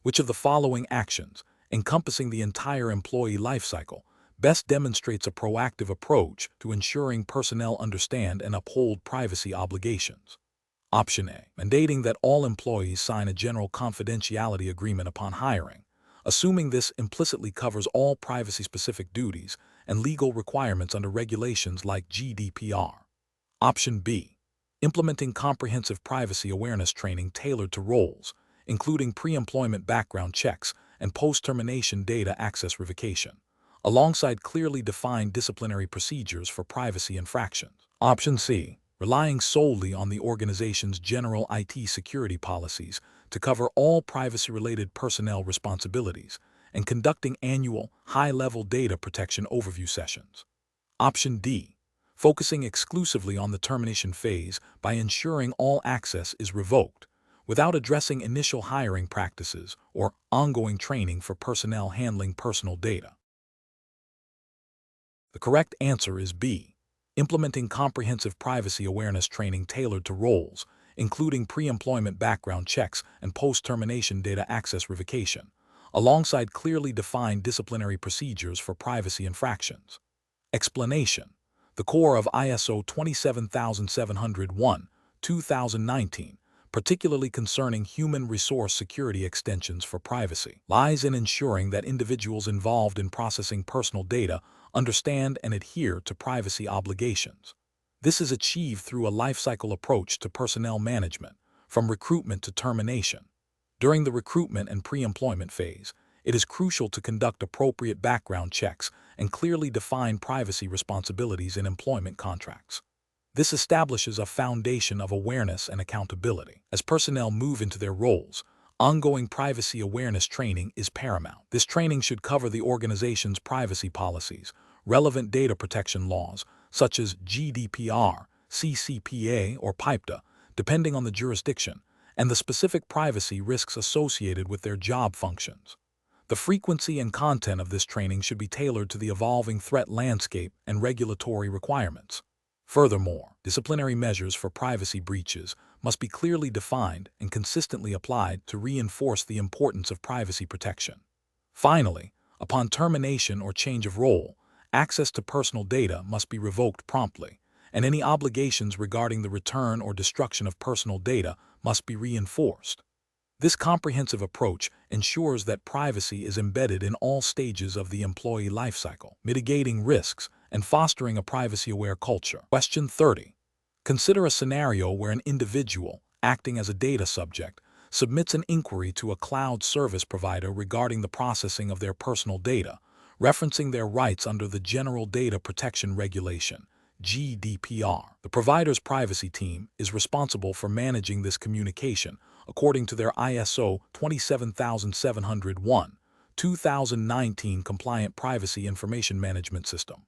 Which of the following actions, encompassing the entire employee lifecycle, best demonstrates a proactive approach to ensuring personnel understand and uphold privacy obligations? Option A. Mandating that all employees sign a general confidentiality agreement upon hiring, assuming this implicitly covers all privacy-specific duties and legal requirements under regulations like GDPR. Option B. Implementing comprehensive privacy awareness training tailored to roles, including pre-employment background checks and post-termination data access revocation, alongside clearly defined disciplinary procedures for privacy infractions. Option C. Relying solely on the organization's general IT security policies to cover all privacy-related personnel responsibilities and conducting annual, high-level data protection overview sessions. Option D. Focusing exclusively on the termination phase by ensuring all access is revoked, without addressing initial hiring practices or ongoing training for personnel handling personal data. The correct answer is B. Implementing comprehensive privacy awareness training tailored to roles, including pre-employment background checks and post-termination data access revocation, alongside clearly defined disciplinary procedures for privacy infractions. Explanation. The core of ISO 27701-2019, particularly concerning human resource security extensions for privacy, lies in ensuring that individuals involved in processing personal data understand and adhere to privacy obligations. This is achieved through a lifecycle approach to personnel management, from recruitment to termination. During the recruitment and pre-employment phase, it is crucial to conduct appropriate background checks and clearly define privacy responsibilities in employment contracts. This establishes a foundation of awareness and accountability. As personnel move into their roles, ongoing privacy awareness training is paramount. This training should cover the organization's privacy policies, relevant data protection laws, such as GDPR, CCPA, or PIPEDA, depending on the jurisdiction, and the specific privacy risks associated with their job functions. The frequency and content of this training should be tailored to the evolving threat landscape and regulatory requirements. Furthermore, disciplinary measures for privacy breaches must be clearly defined and consistently applied to reinforce the importance of privacy protection. Finally, upon termination or change of role, access to personal data must be revoked promptly, and any obligations regarding the return or destruction of personal data must be reinforced. This comprehensive approach ensures that privacy is embedded in all stages of the employee lifecycle, mitigating risks and fostering a privacy-aware culture. Question 30. Consider a scenario where an individual, acting as a data subject, submits an inquiry to a cloud service provider regarding the processing of their personal data, referencing their rights under the General Data Protection Regulation, GDPR. The provider's privacy team is responsible for managing this communication according to their ISO 27701-2019 compliant privacy information management system.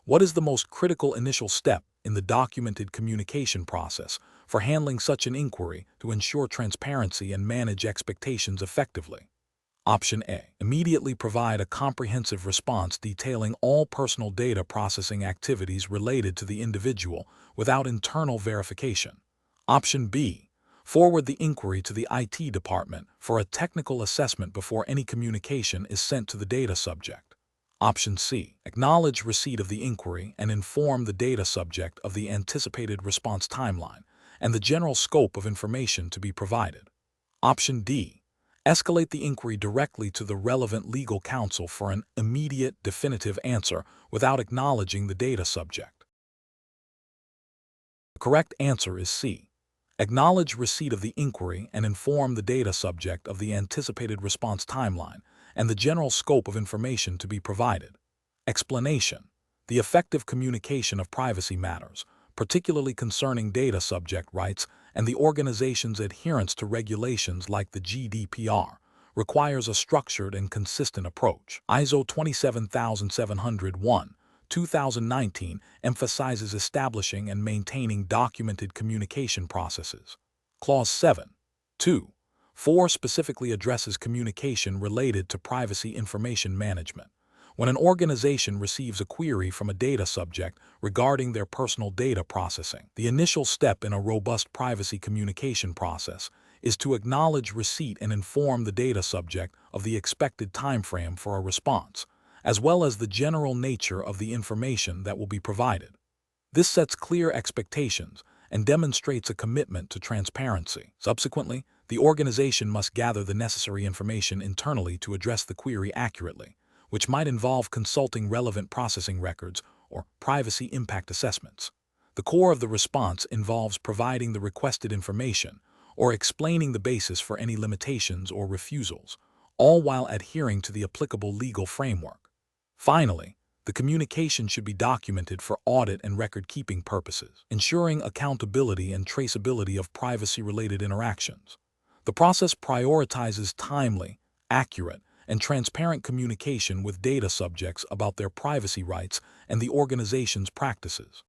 What is the most critical initial step in the documented communication process for handling such an inquiry to ensure transparency and manage expectations effectively? Option A. Immediately provide a comprehensive response detailing all personal data processing activities related to the individual without internal verification. Option B. Forward the inquiry to the IT department for a technical assessment before any communication is sent to the data subject. Option C. Acknowledge receipt of the inquiry and inform the data subject of the anticipated response timeline and the general scope of information to be provided. Option D. Escalate the inquiry directly to the relevant legal counsel for an immediate, definitive answer without acknowledging the data subject. The correct answer is C. Acknowledge receipt of the inquiry and inform the data subject of the anticipated response timeline and the general scope of information to be provided. Explanation: the effective communication of privacy matters, particularly concerning data subject rights and the organization's adherence to regulations like the GDPR, requires a structured and consistent approach. ISO 27701, 2019 emphasizes establishing and maintaining documented communication processes. Clause 7. 2. 4 specifically addresses communication related to privacy information management. When an organization receives a query from a data subject regarding their personal data processing, the initial step in a robust privacy communication process is to acknowledge receipt and inform the data subject of the expected timeframe for a response, as well as the general nature of the information that will be provided. This sets clear expectations and demonstrates a commitment to transparency. Subsequently, the organization must gather the necessary information internally to address the query accurately, which might involve consulting relevant processing records or privacy impact assessments. The core of the response involves providing the requested information or explaining the basis for any limitations or refusals, all while adhering to the applicable legal framework. Finally, the communication should be documented for audit and record-keeping purposes, ensuring accountability and traceability of privacy-related interactions. The process prioritizes timely, accurate, and transparent communication with data subjects about their privacy rights and the organization's practices.